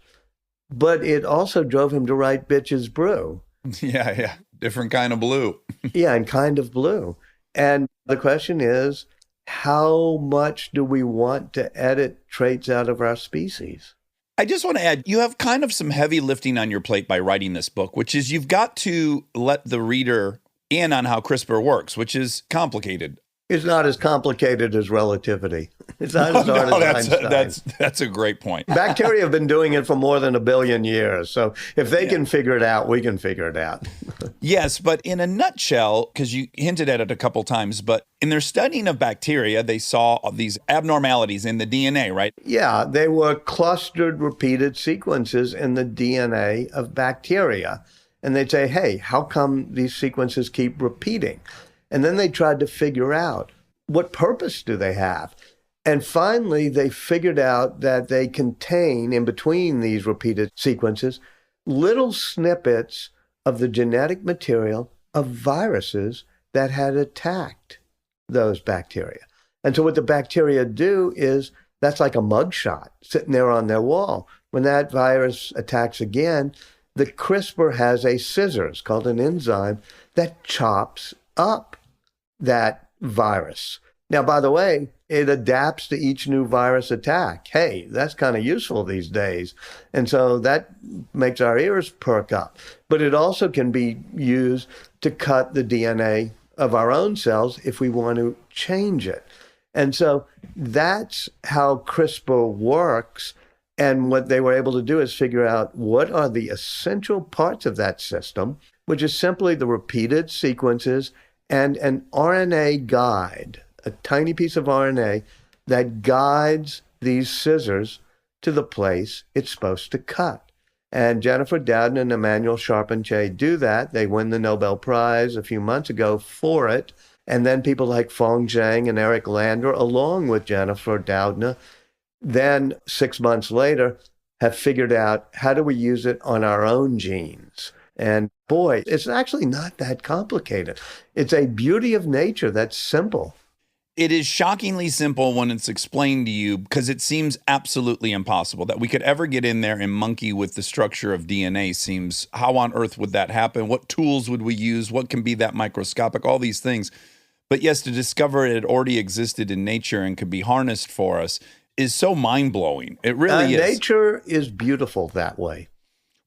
Speaker 4: But it also drove him to write Bitches Brew.
Speaker 1: Yeah. Different kind of blue.
Speaker 4: Yeah, and kind of blue. And the question is, how much do we want to edit traits out of our species?
Speaker 1: I just want to add, you have kind of some heavy lifting on your plate by writing this book, which is you've got to let the reader in on how CRISPR works, which is complicated.
Speaker 4: It's not as complicated as relativity. It's not as hard as Einstein.
Speaker 1: That's a great point.
Speaker 4: Bacteria have been doing it for more than 1 billion years. So if they can figure it out, we can figure it out.
Speaker 1: Yes, but in a nutshell, because you hinted at it a couple times, but in their studying of bacteria, they saw these abnormalities in the DNA, right?
Speaker 4: Yeah, they were clustered repeated sequences in the DNA of bacteria. And they'd say, hey, how come these sequences keep repeating? And then they tried to figure out, what purpose do they have? And finally, they figured out that they contain, in between these repeated sequences, little snippets of the genetic material of viruses that had attacked those bacteria. And so what the bacteria do is, that's like a mugshot sitting there on their wall. When that virus attacks again, the CRISPR has a scissors called an enzyme that chops up that virus. Now, by the way, it adapts to each new virus attack. Hey, that's kind of useful these days. And so that makes our ears perk up. But it also can be used to cut the DNA of our own cells if we want to change it. And so that's how CRISPR works. And what they were able to do is figure out what are the essential parts of that system, which is simply the repeated sequences and an RNA guide, a tiny piece of RNA that guides these scissors to the place it's supposed to cut. And Jennifer Doudna and Emmanuel Charpentier do that. They win the Nobel Prize a few months ago for it. And then people like Feng Zhang and Eric Lander, along with Jennifer Doudna, then 6 months later, have figured out how do we use it on our own genes. And boy, it's actually not that complicated. It's a beauty of nature that's simple.
Speaker 1: It is shockingly simple when it's explained to you, because it seems absolutely impossible that we could ever get in there and monkey with the structure of DNA. Seems, how on earth would that happen? What tools would we use? What can be that microscopic? All these things. But yes, to discover it already existed in nature and could be harnessed for us is so mind-blowing. It really is.
Speaker 4: Nature is beautiful that way.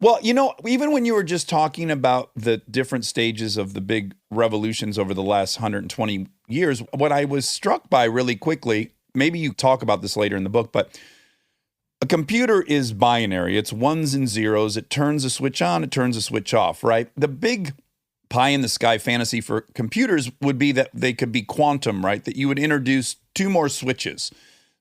Speaker 1: Well, you know, even when you were just talking about the different stages of the big revolutions over the last 120 years, what I was struck by really quickly, maybe you talk about this later in the book, but a computer is binary. It's ones and zeros. It turns a switch on, it turns a switch off, right? The big pie in the sky fantasy for computers would be that they could be quantum, right? That you would introduce 2 more switches.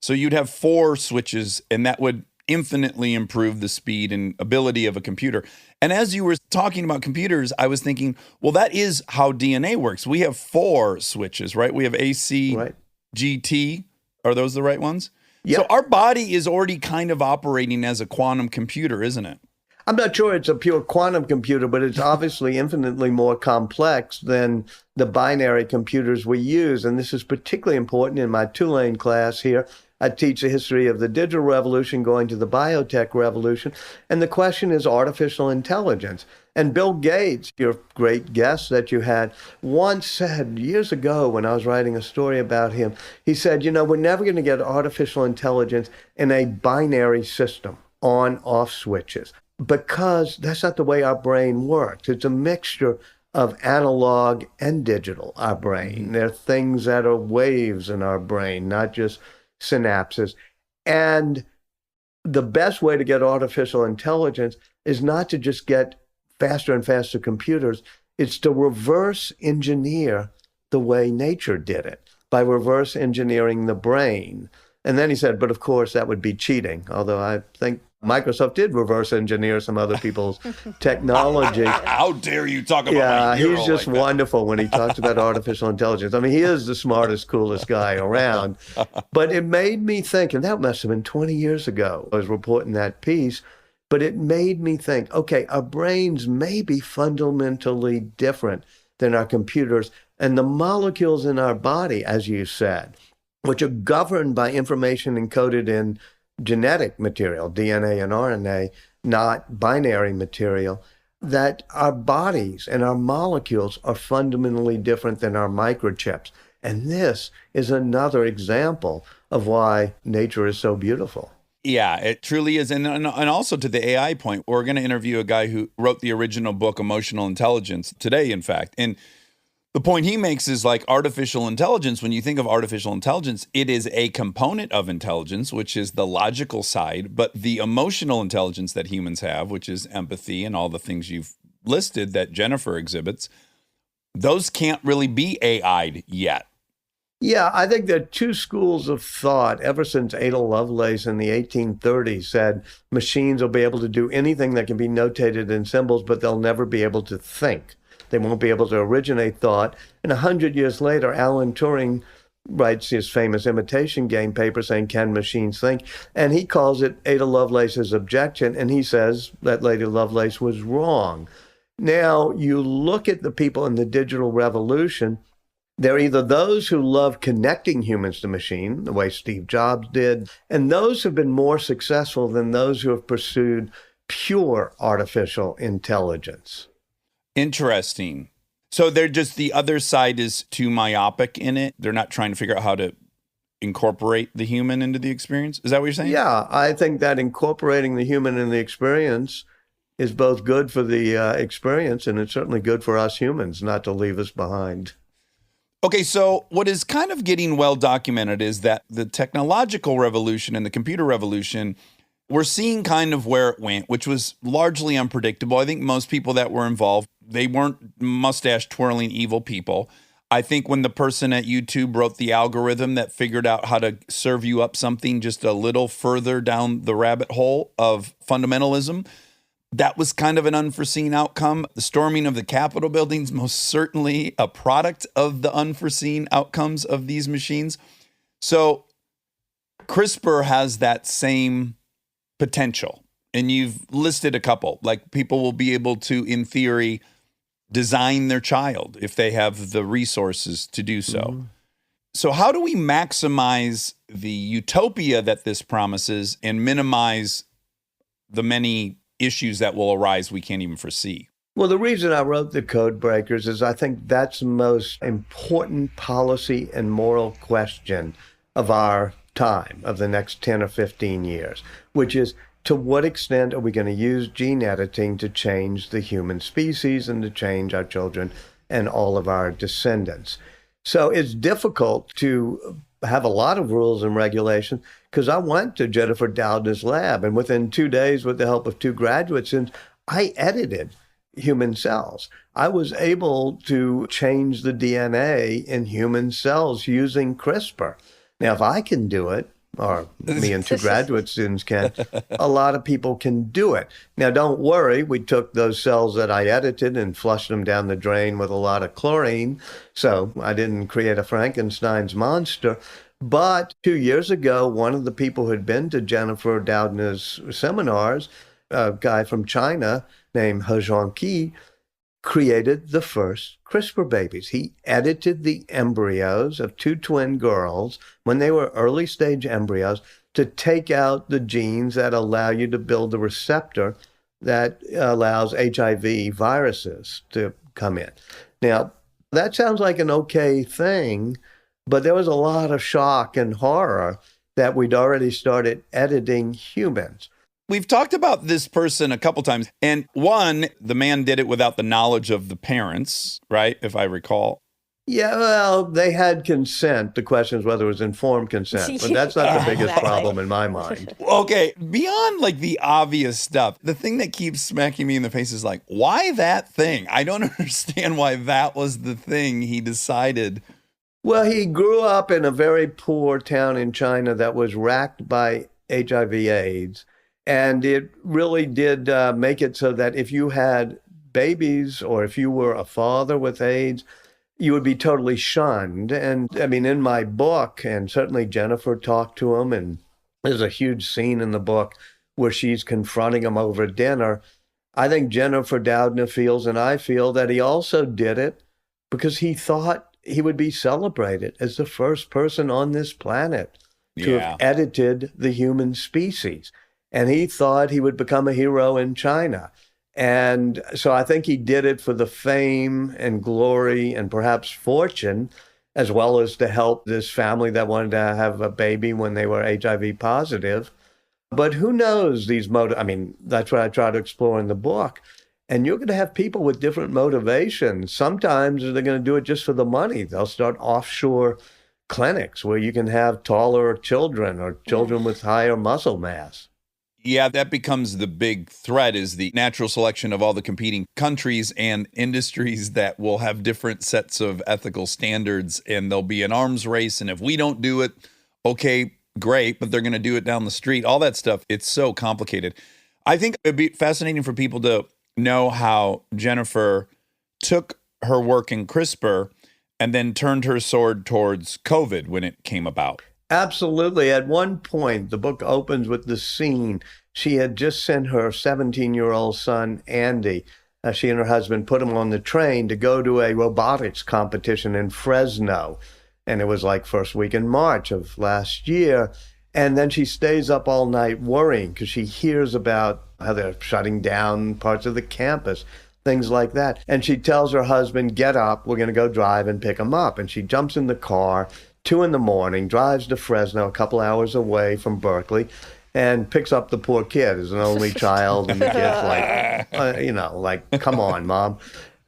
Speaker 1: So you'd have 4 switches, and that would infinitely improve the speed and ability of a computer. And as you were talking about computers, I was thinking, well, that is how DNA works. We have 4 switches, right? We have AC,
Speaker 4: Right.
Speaker 1: GT. Are those the right ones?
Speaker 4: Yeah.
Speaker 1: So our body is already kind of operating as a quantum computer, isn't it?
Speaker 4: I'm not sure it's a pure quantum computer, but it's obviously infinitely more complex than the binary computers we use. And this is particularly important in my Tulane class here. I teach the history of the digital revolution going to the biotech revolution. And the question is artificial intelligence. And Bill Gates, your great guest that you had, once said years ago when I was writing a story about him, he said, you know, we're never going to get artificial intelligence in a binary system, on-off switches, because that's not the way our brain works. It's a mixture of analog and digital, our brain. There are things that are waves in our brain, not just synapses. And the best way to get artificial intelligence is not to just get faster and faster computers. It's to reverse engineer the way nature did it, by reverse engineering the brain. And then he said, but of course that would be cheating, although I think Microsoft did reverse engineer some other people's technology.
Speaker 1: How dare you talk about
Speaker 4: Yeah,
Speaker 1: my hero
Speaker 4: he's just
Speaker 1: like that?
Speaker 4: wonderful when he talks about artificial intelligence. I mean, he is the smartest, coolest guy around. But it made me think, and that must have been 20 years ago, I was reporting that piece, but it made me think, okay, our brains may be fundamentally different than our computers, and the molecules in our body, as you said, which are governed by information encoded in genetic material, DNA and RNA, not binary material, that our bodies and our molecules are fundamentally different than our microchips. And this is another example of why nature is so beautiful.
Speaker 1: Yeah, it truly is. And also to the AI point, we're going to interview a guy who wrote the original book, Emotional Intelligence, today, in fact. And the point he makes is like artificial intelligence. When you think of artificial intelligence, it is a component of intelligence, which is the logical side. But the emotional intelligence that humans have, which is empathy and all the things you've listed that Jennifer exhibits, those can't really be AI'd yet.
Speaker 4: Yeah, I think there are two schools of thought ever since Ada Lovelace in the 1830s said machines will be able to do anything that can be notated in symbols, but they'll never be able to think. They won't be able to originate thought. And 100 years later, Alan Turing writes his famous imitation game paper saying, "Can machines think?" And he calls it Ada Lovelace's objection, and he says that Lady Lovelace was wrong. Now, you look at the people in the digital revolution, they're either those who love connecting humans to machine, the way Steve Jobs did, and those who've been more successful than those who have pursued pure artificial intelligence.
Speaker 1: Interesting. So they're just, the other side is too myopic in it. They're not trying to figure out how to incorporate the human into the experience. Is that what you're saying?
Speaker 4: Yeah, I think that incorporating the human in the experience is both good for the experience, and it's certainly good for us humans not to leave us behind.
Speaker 1: Okay, so what is kind of getting well documented is that the technological revolution and the computer revolution, we're seeing kind of where it went, which was largely unpredictable. I think most people that were involved, they weren't mustache twirling evil people. I think when the person at YouTube wrote the algorithm that figured out how to serve you up something just a little further down the rabbit hole of fundamentalism, that was kind of an unforeseen outcome. The storming of the Capitol buildings, most certainly a product of the unforeseen outcomes of these machines. So CRISPR has that same potential. And you've listed a couple, like people will be able to, in theory, design their child if they have the resources to do so. Mm-hmm. So how do we maximize the utopia that this promises and minimize the many issues that will arise we can't even foresee?
Speaker 4: Well, the reason I wrote The Code Breakers is I think that's the most important policy and moral question of our time, of the next 10 or 15 years, which is, to what extent are we going to use gene editing to change the human species and to change our children and all of our descendants? So it's difficult to have a lot of rules and regulations, because I went to Jennifer Doudna's lab, and within 2 days, with the help of 2 graduate students, I edited human cells. I was able to change the DNA in human cells using CRISPR. Now, if I can do it, or me and 2 graduate students can, a lot of people can do it. Now, don't worry, we took those cells that I edited and flushed them down the drain with a lot of chlorine, so I didn't create a Frankenstein's monster. But 2 years ago, one of the people who had been to Jennifer Doudna's seminars, a guy from China named He Zhongqi, created the first CRISPR babies. He edited the embryos of 2 twin girls when they were early stage embryos to take out the genes that allow you to build a receptor that allows HIV viruses to come in. Now, that sounds like an okay thing, but there was a lot of shock and horror that we'd already started editing humans.
Speaker 1: We've talked about this person a couple times. And one, the man did it without the knowledge of the parents, right? If I recall.
Speaker 4: Yeah, well, they had consent. The question is whether it was informed consent, but that's not the biggest problem in my mind.
Speaker 1: Okay, beyond like the obvious stuff, the thing that keeps smacking me in the face is like, why that thing? I don't understand why that was the thing he decided.
Speaker 4: Well, he grew up in a very poor town in China that was racked by HIV/AIDS. And it really did make it so that if you had babies or if you were a father with AIDS, you would be totally shunned. And I mean, in my book, and certainly Jennifer talked to him, and there's a huge scene in the book where she's confronting him over dinner. I think Jennifer Doudna feels, and I feel, that he also did it because he thought he would be celebrated as the first person on this planet to have edited the human species. And he thought he would become a hero in China. And so I think he did it for the fame and glory and perhaps fortune, as well as to help this family that wanted to have a baby when they were HIV positive. But who knows these I mean, that's what I try to explore in the book. And you're going to have people with different motivations. Sometimes they're going to do it just for the money. They'll start offshore clinics where you can have taller children or children with higher muscle mass.
Speaker 1: Yeah, that becomes the big threat, is the natural selection of all the competing countries and industries that will have different sets of ethical standards, and there'll be an arms race. And if we don't do it, okay, great, but they're going to do it down the street. All that stuff, it's so complicated. I think it'd be fascinating for people to know how Jennifer took her work in CRISPR and then turned her sword towards COVID when it came about.
Speaker 4: Absolutely. At one point, the book opens with the scene. She had just sent her 17-year-old son, Andy. She and her husband put him on the train to go to a robotics competition in Fresno. And it was like first week in March of last year. And then she stays up all night worrying because she hears about how they're shutting down parts of the campus, things like that. And she tells her husband, get up, we're going to go drive and pick him up. And she jumps in the car, 2 a.m, drives to Fresno, a couple hours away from Berkeley, and picks up the poor kid as an only child. And the kid's like, come on, Mom.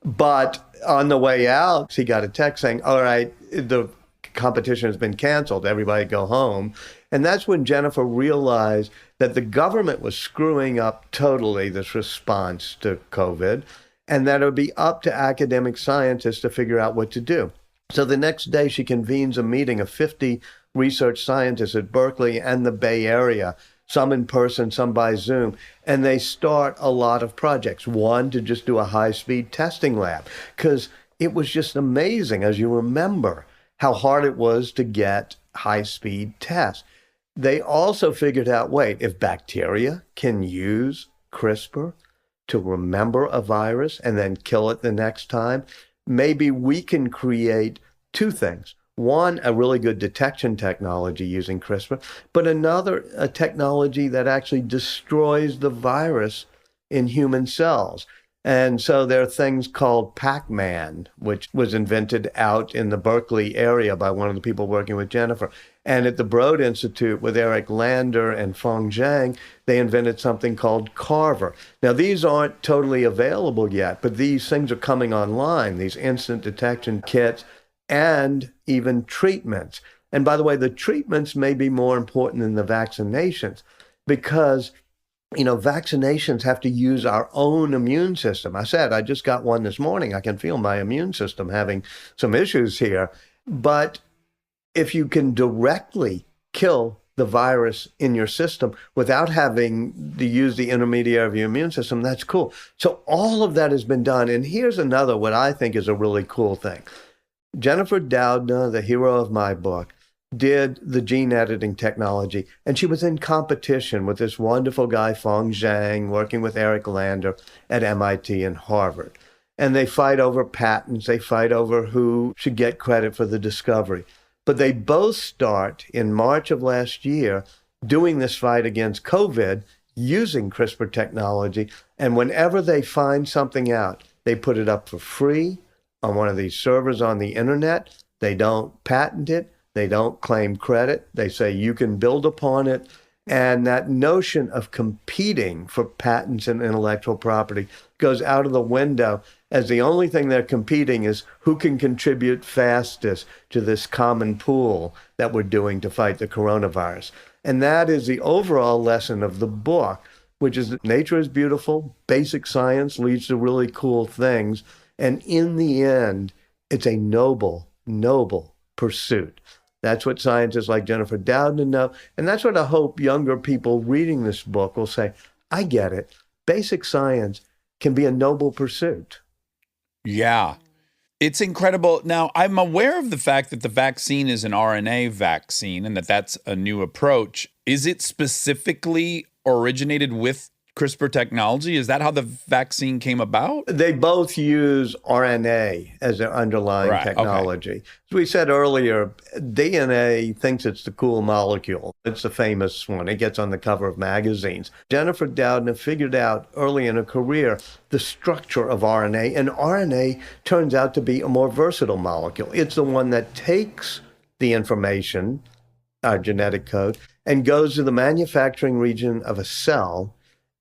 Speaker 4: But on the way out, he got a text saying, all right, the competition has been canceled. Everybody go home. And that's when Jennifer realized that the government was screwing up totally this response to COVID, and that it would be up to academic scientists to figure out what to do. So the next day, she convenes a meeting of 50 research scientists at Berkeley and the Bay Area, some in person, some by Zoom, and they start a lot of projects. One, to just do a high-speed testing lab, because it was just amazing, as you remember, how hard it was to get high-speed tests. They also figured out, wait, if bacteria can use CRISPR to remember a virus and then kill it the next time, maybe we can create two things. One, a really good detection technology using CRISPR, but another, a technology that actually destroys the virus in human cells. And so there are things called Pac-Man, which was invented out in the Berkeley area by one of the people working with Jennifer. And at the Broad Institute with Eric Lander and Feng Zhang, they invented something called Carver. Now, these aren't totally available yet, but these things are coming online, these instant detection kits and even treatments. And by the way, the treatments may be more important than the vaccinations because vaccinations have to use our own immune system. I said, I just got one this morning. I can feel my immune system having some issues here. But if you can directly kill the virus in your system without having to use the intermediary of your immune system, that's cool. So all of that has been done. And here's another, what I think is a really cool thing. Jennifer Doudna, the hero of my book, did the gene editing technology, and she was in competition with this wonderful guy, Feng Zhang, working with Eric Lander at MIT and Harvard. And they fight over patents, they fight over who should get credit for the discovery. But they both start in March of last year doing this fight against COVID using CRISPR technology, and whenever they find something out, they put it up for free on one of these servers on the internet. They don't patent it. They don't claim credit. They say you can build upon it. And that notion of competing for patents and intellectual property goes out of the window, as the only thing they're competing is who can contribute fastest to this common pool that we're doing to fight the coronavirus. And that is the overall lesson of the book, which is that nature is beautiful, basic science leads to really cool things, and in the end, it's a noble, noble pursuit. That's what scientists like Jennifer Doudna know. And that's what I hope younger people reading this book will say, I get it. Basic science can be a noble pursuit.
Speaker 1: Yeah. It's incredible. Now, I'm aware of the fact that the vaccine is an RNA vaccine and that that's a new approach. Is it specifically originated with CRISPR technology? Is that how the vaccine came about?
Speaker 4: They both use RNA as their underlying technology.
Speaker 1: Okay.
Speaker 4: As we said earlier, DNA thinks it's the cool molecule. It's the famous one. It gets on the cover of magazines. Jennifer Doudna figured out early in her career the structure of RNA, and RNA turns out to be a more versatile molecule. It's the one that takes the information, our genetic code, and goes to the manufacturing region of a cell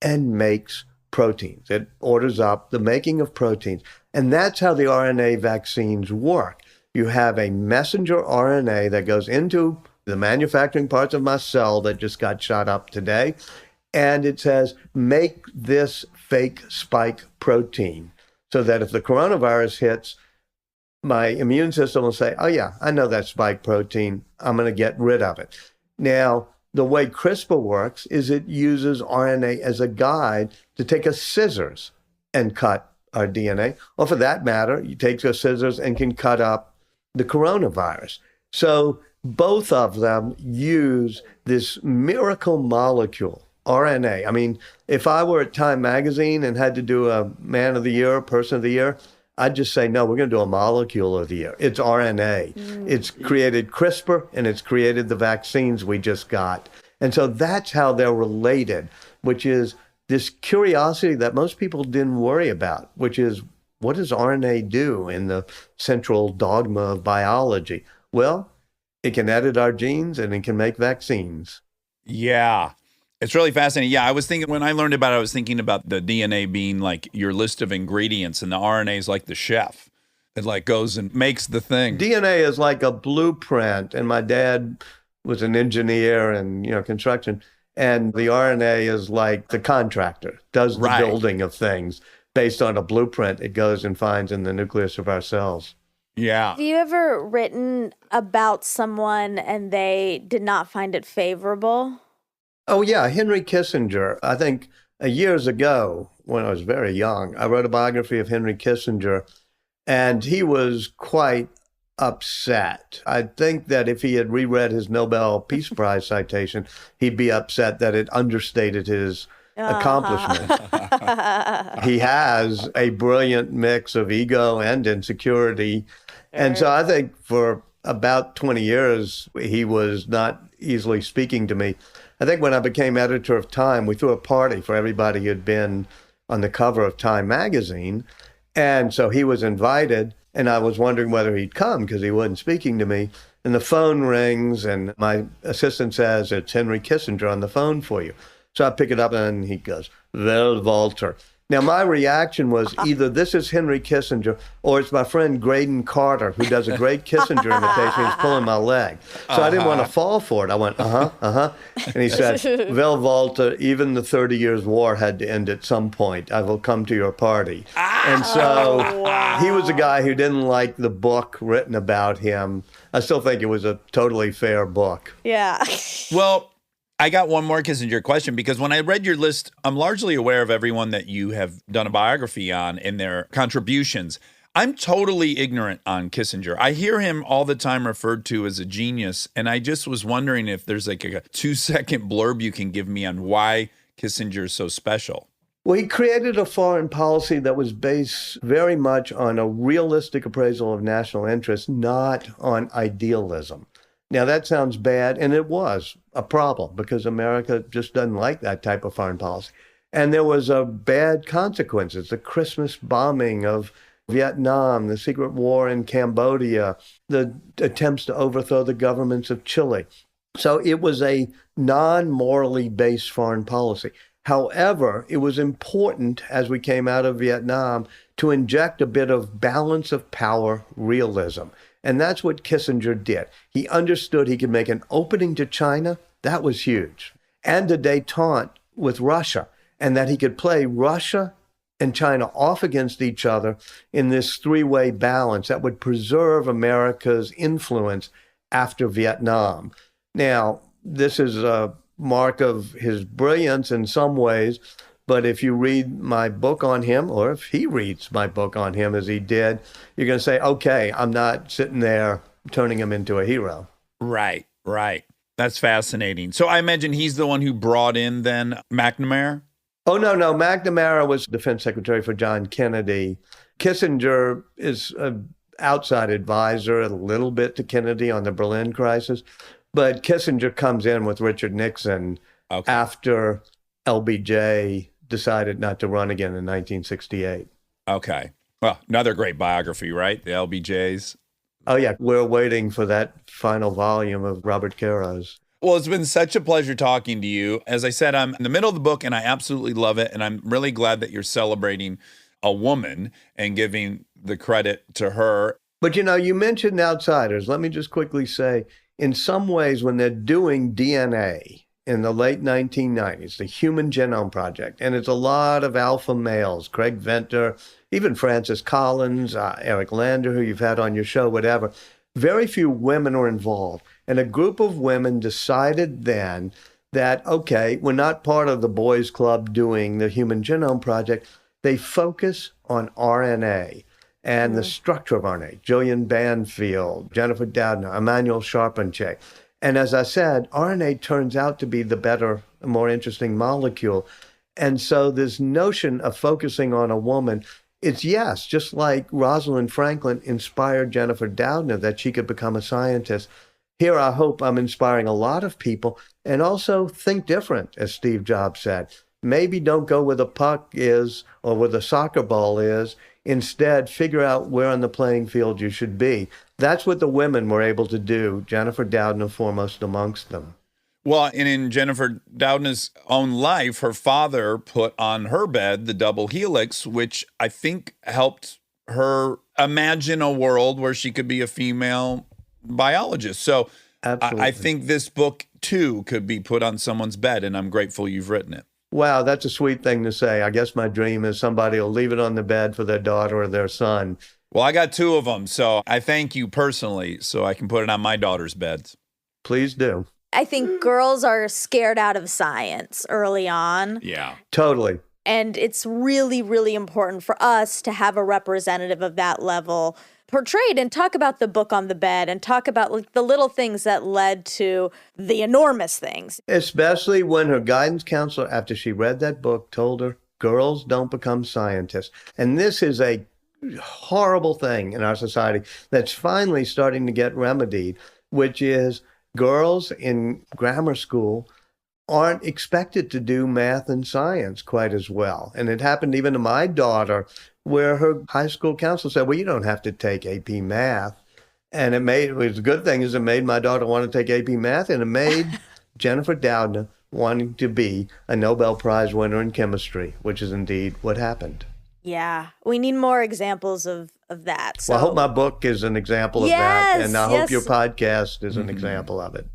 Speaker 4: and makes proteins. It orders up the making of proteins. And that's how the RNA vaccines work. You have a messenger RNA that goes into the manufacturing parts of my cell that just got shot up today. And it says, make this fake spike protein so that if the coronavirus hits, my immune system will say, oh yeah, I know that spike protein. I'm going to get rid of it. Now, the way CRISPR works is it uses RNA as a guide to take a scissors and cut our DNA. Or for that matter, you take a scissors and can cut up the coronavirus. So both of them use this miracle molecule, RNA. I mean, if I were at Time Magazine and had to do a Man of the Year, Person of the Year, I'd just say, no, we're going to do a molecule of the year. It's RNA. It's created CRISPR, and it's created the vaccines we just got. And so that's how they're related, which is this curiosity that most people didn't worry about, which is, what does RNA do in the central dogma of biology? Well, it can edit our genes, and it can make vaccines.
Speaker 1: Yeah. It's really fascinating. Yeah, I was thinking, when I learned about it, I was thinking about the DNA being like your list of ingredients, and the RNA is like the chef. It like goes and makes the thing.
Speaker 4: DNA is like a blueprint, and my dad was an engineer and, construction, and the RNA is like the contractor, does the building of things based on a blueprint it goes and finds in the nucleus of our cells.
Speaker 1: Yeah.
Speaker 2: Have you ever written about someone and they did not find it favorable?
Speaker 4: Oh, yeah. Henry Kissinger. I think years ago, when I was very young, I wrote a biography of Henry Kissinger, and he was quite upset. I think that if he had reread his Nobel Peace Prize citation, he'd be upset that it understated his accomplishment. He has a brilliant mix of ego and insecurity. And so I think for about 20 years, he was not easily speaking to me. I think when I became editor of Time, we threw a party for everybody who had been on the cover of Time magazine. And so he was invited, and I was wondering whether he'd come because he wasn't speaking to me. And the phone rings, and my assistant says, it's Henry Kissinger on the phone for you. So I pick it up, and he goes, Well, Walter. Now, my reaction was either this is Henry Kissinger or it's my friend Graydon Carter, who does a great Kissinger imitation. He's pulling my leg. So I didn't want to fall for it. I went, And he said, Well, Walter, even the 30 Years' War had to end at some point. I will come to your party. And so he was a guy who didn't like the book written about him. I still think it was a totally fair book.
Speaker 2: Yeah.
Speaker 1: Well, I got one more Kissinger question, because when I read your list, I'm largely aware of everyone that you have done a biography on and their contributions. I'm totally ignorant on Kissinger. I hear him all the time referred to as a genius, and I just was wondering if there's like a 2-second blurb you can give me on why Kissinger is so special.
Speaker 4: Well, he created a foreign policy that was based very much on a realistic appraisal of national interest, not on idealism. Now, that sounds bad, and it was a problem because America just doesn't like that type of foreign policy. And there was a bad consequences, the Christmas bombing of Vietnam, the secret war in Cambodia, the attempts to overthrow the governments of Chile. So it was a non-morally based foreign policy. However, it was important as we came out of Vietnam to inject a bit of balance of power realism. And that's what Kissinger did. He understood he could make an opening to China. That was huge. And a détente with Russia. And that he could play Russia and China off against each other in this three-way balance that would preserve America's influence after Vietnam. Now, this is a mark of his brilliance in some ways, but if you read my book on him, or if he reads my book on him as he did, you're going to say, okay, I'm not sitting there turning him into a hero.
Speaker 1: Right, right. That's fascinating. So I imagine he's the one who brought in then McNamara?
Speaker 4: Oh, no. McNamara was defense secretary for John Kennedy. Kissinger is an outside advisor a little bit to Kennedy on the Berlin crisis. But Kissinger comes in with Richard Nixon after LBJ decided not to run again in 1968.
Speaker 1: Okay. Well, another great biography, right? The LBJs.
Speaker 4: Oh, yeah. We're waiting for that final volume of Robert Caro's.
Speaker 1: Well, it's been such a pleasure talking to you. As I said, I'm in the middle of the book and I absolutely love it. And I'm really glad that you're celebrating a woman and giving the credit to her.
Speaker 4: But, you mentioned outsiders. Let me just quickly say, in some ways, when they're doing DNA in the late 1990s, the Human Genome Project, and it's a lot of alpha males, Craig Venter, even Francis Collins, Eric Lander, who you've had on your show, whatever. Very few women were involved. And a group of women decided then that, okay, we're not part of the boys club doing the Human Genome Project. They focus on RNA and the structure of RNA. Jillian Banfield, Jennifer Doudna, Emmanuel Charpentier. And as I said, RNA turns out to be the better, more interesting molecule. And so this notion of focusing on a woman, it's yes, just like Rosalind Franklin inspired Jennifer Doudna that she could become a scientist. Here, I hope I'm inspiring a lot of people and also think different, as Steve Jobs said. Maybe don't go where the puck is or where the soccer ball is. Instead, figure out where on the playing field you should be. That's what the women were able to do, Jennifer Doudna foremost amongst them.
Speaker 1: Well, and in Jennifer Doudna's own life, her father put on her bed the double helix, which I think helped her imagine a world where she could be a female biologist. So I think this book, too, could be put on someone's bed, and I'm grateful you've written it.
Speaker 4: Wow, that's a sweet thing to say. I guess my dream is somebody will leave it on the bed for their daughter or their son.
Speaker 1: Well, I got two of them, so I thank you personally so I can put it on my daughter's beds.
Speaker 4: Please do.
Speaker 2: I think girls are scared out of science early on.
Speaker 1: Yeah.
Speaker 4: Totally.
Speaker 2: And it's really, really important for us to have a representative of that level portrayed, and talk about the book on the bed and talk about like the little things that led to the enormous things.
Speaker 4: Especially when her guidance counselor, after she read that book, told her, girls don't become scientists. And this is a horrible thing in our society that's finally starting to get remedied, which is girls in grammar school aren't expected to do math and science quite as well. And it happened even to my daughter, where her high school counselor said, well, you don't have to take AP math. And it was a good thing is it made my daughter want to take AP math, and it made Jennifer Doudna wanting to be a Nobel Prize winner in chemistry, which is indeed what happened.
Speaker 2: Yeah, we need more examples of that. So.
Speaker 4: Well, I hope my book is an example of that, and I hope your podcast is an example of it.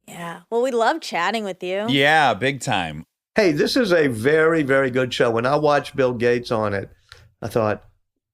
Speaker 2: Yeah, well, we love chatting with you.
Speaker 1: Yeah, big time.
Speaker 4: Hey, this is a very, very good show. When I watched Bill Gates on it, I thought,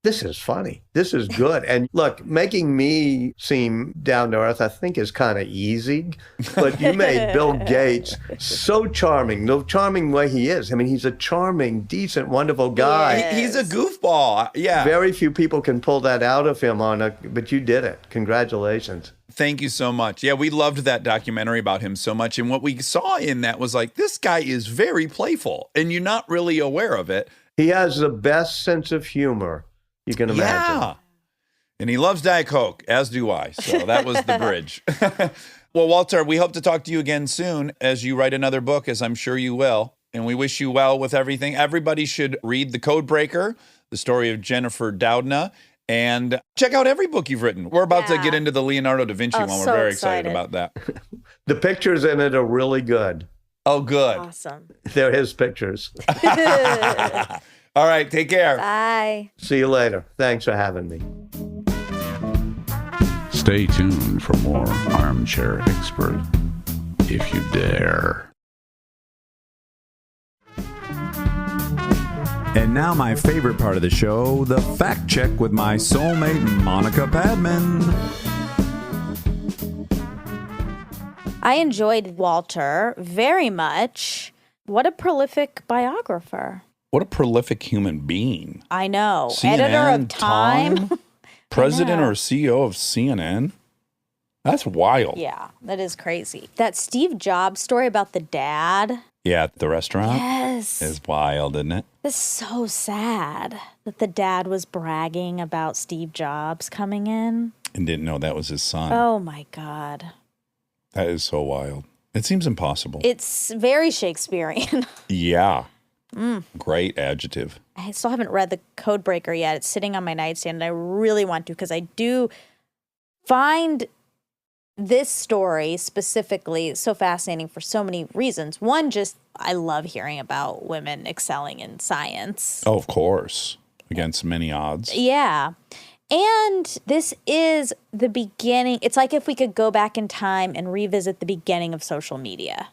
Speaker 4: this is funny. This is good. And look, making me seem down to earth, I think is kind of easy. But you made Bill Gates so charming, the charming way he is. I mean, he's a charming, decent, wonderful guy.
Speaker 1: He's a goofball. Yeah.
Speaker 4: Very few people can pull that out of him but you did it. Congratulations.
Speaker 1: Thank you so much. Yeah, we loved that documentary about him so much. And what we saw in that was like, this guy is very playful and you're not really aware of it.
Speaker 4: He has the best sense of humor you can imagine.
Speaker 1: Yeah. And he loves Diet Coke, as do I. So that was the bridge. Well, Walter, we hope to talk to you again soon as you write another book, as I'm sure you will. And we wish you well with everything. Everybody should read The Code Breaker, the story of Jennifer Doudna, and check out every book you've written. We're about to get into the Leonardo da Vinci one. We're very excited about that.
Speaker 4: The pictures in it are really good.
Speaker 1: Oh, good.
Speaker 2: Awesome.
Speaker 4: They're his pictures.
Speaker 1: All right, take care.
Speaker 2: Bye.
Speaker 4: See you later. Thanks for having me.
Speaker 5: Stay tuned for more Armchair Expert, if you dare.
Speaker 6: And now my favorite part of the show, the fact check with my soulmate, Monica Padman.
Speaker 2: I enjoyed Walter very much. What a prolific biographer.
Speaker 1: What a prolific human being.
Speaker 2: I know.
Speaker 1: CNN,
Speaker 2: Editor of Time.
Speaker 1: President
Speaker 2: know.
Speaker 1: or CEO of CNN. That's wild.
Speaker 2: Yeah, that is crazy. That Steve Jobs story about the dad.
Speaker 1: Yeah, at the restaurant.
Speaker 2: Yes.
Speaker 1: Is wild, isn't it?
Speaker 2: It's so sad that the dad was bragging about Steve Jobs coming in.
Speaker 1: And didn't know that was his son.
Speaker 2: Oh my God.
Speaker 1: That is so wild. It seems impossible.
Speaker 2: It's very Shakespearean.
Speaker 1: Yeah. Great adjective.
Speaker 2: I still haven't read The Codebreaker yet. It's sitting on my nightstand and I really want to because I do find this story specifically so fascinating for so many reasons. One, just I love hearing about women excelling in science.
Speaker 1: Oh, of course. Against many odds.
Speaker 2: Yeah. And this is the beginning. It's like if we could go back in time and revisit the beginning of social media.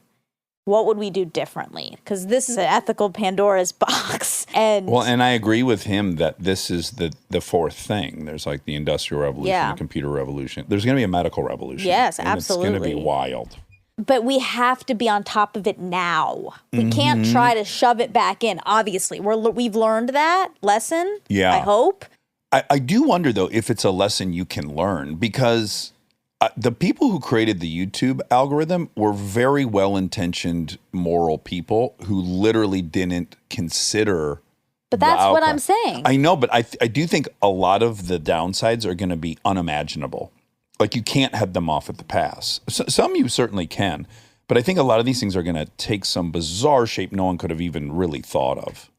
Speaker 2: What would we do differently? Because this is an ethical Pandora's box. And
Speaker 1: I agree with him that this is the fourth thing. There's like the Industrial Revolution,
Speaker 2: Yeah.
Speaker 1: the Computer Revolution. There's going to be a medical revolution.
Speaker 2: Yes,
Speaker 1: and It's going to
Speaker 2: absolutely.
Speaker 1: be wild.
Speaker 2: But we have to be on top of it now. We can't try to shove it back in. Obviously, we've learned that lesson.
Speaker 1: Yeah.
Speaker 2: I hope.
Speaker 1: I do wonder, though, if it's a lesson you can learn because the people who created the YouTube algorithm were very well-intentioned, moral people who literally didn't consider.
Speaker 2: But that's what
Speaker 1: outcome.
Speaker 2: I'm saying.
Speaker 1: I know, but I do think a lot of the downsides are going to be unimaginable. Like you can't head them off at the pass. Some you certainly can, but I think a lot of these things are going to take some bizarre shape no one could have even really thought of.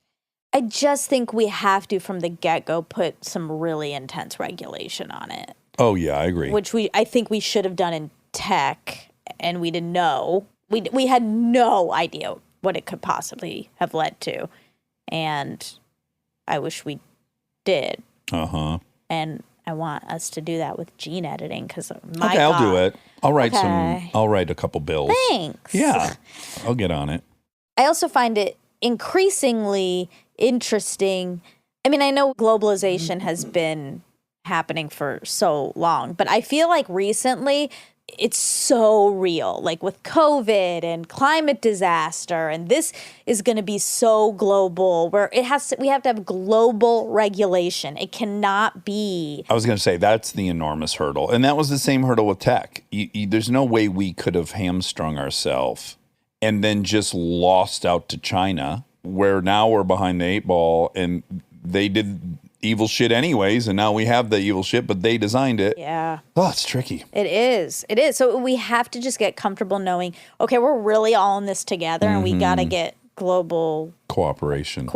Speaker 2: I just think we have to, from the get-go, put some really intense regulation on it.
Speaker 1: Oh yeah, I agree.
Speaker 2: Which I think we should have done in tech, and we didn't know. We had no idea what it could possibly have led to, and I wish we did. And I want us to do that with gene editing because my
Speaker 1: Okay, I'll do
Speaker 2: God.
Speaker 1: it. I'll write
Speaker 2: Okay.
Speaker 1: I'll write a couple bills.
Speaker 2: Thanks.
Speaker 1: Yeah, I'll get on it.
Speaker 2: I also find it increasingly interesting. I mean, I know globalization has been happening for so long, but I feel like recently it's so real, like with COVID and climate disaster, and this is going to be so global where we have to have global regulation. It cannot be.
Speaker 1: I was going to say that's the enormous hurdle, and that was the same hurdle with tech. There's no way we could have hamstrung ourselves and then just lost out to China, where now we're behind the eight ball, and they did evil shit anyways, and now we have the evil shit, but they designed it.
Speaker 2: Yeah.
Speaker 1: Oh, it's tricky.
Speaker 2: It is. It is. So we have to just get comfortable knowing, okay, we're really all in this together, and we got to get global
Speaker 1: Cooperation.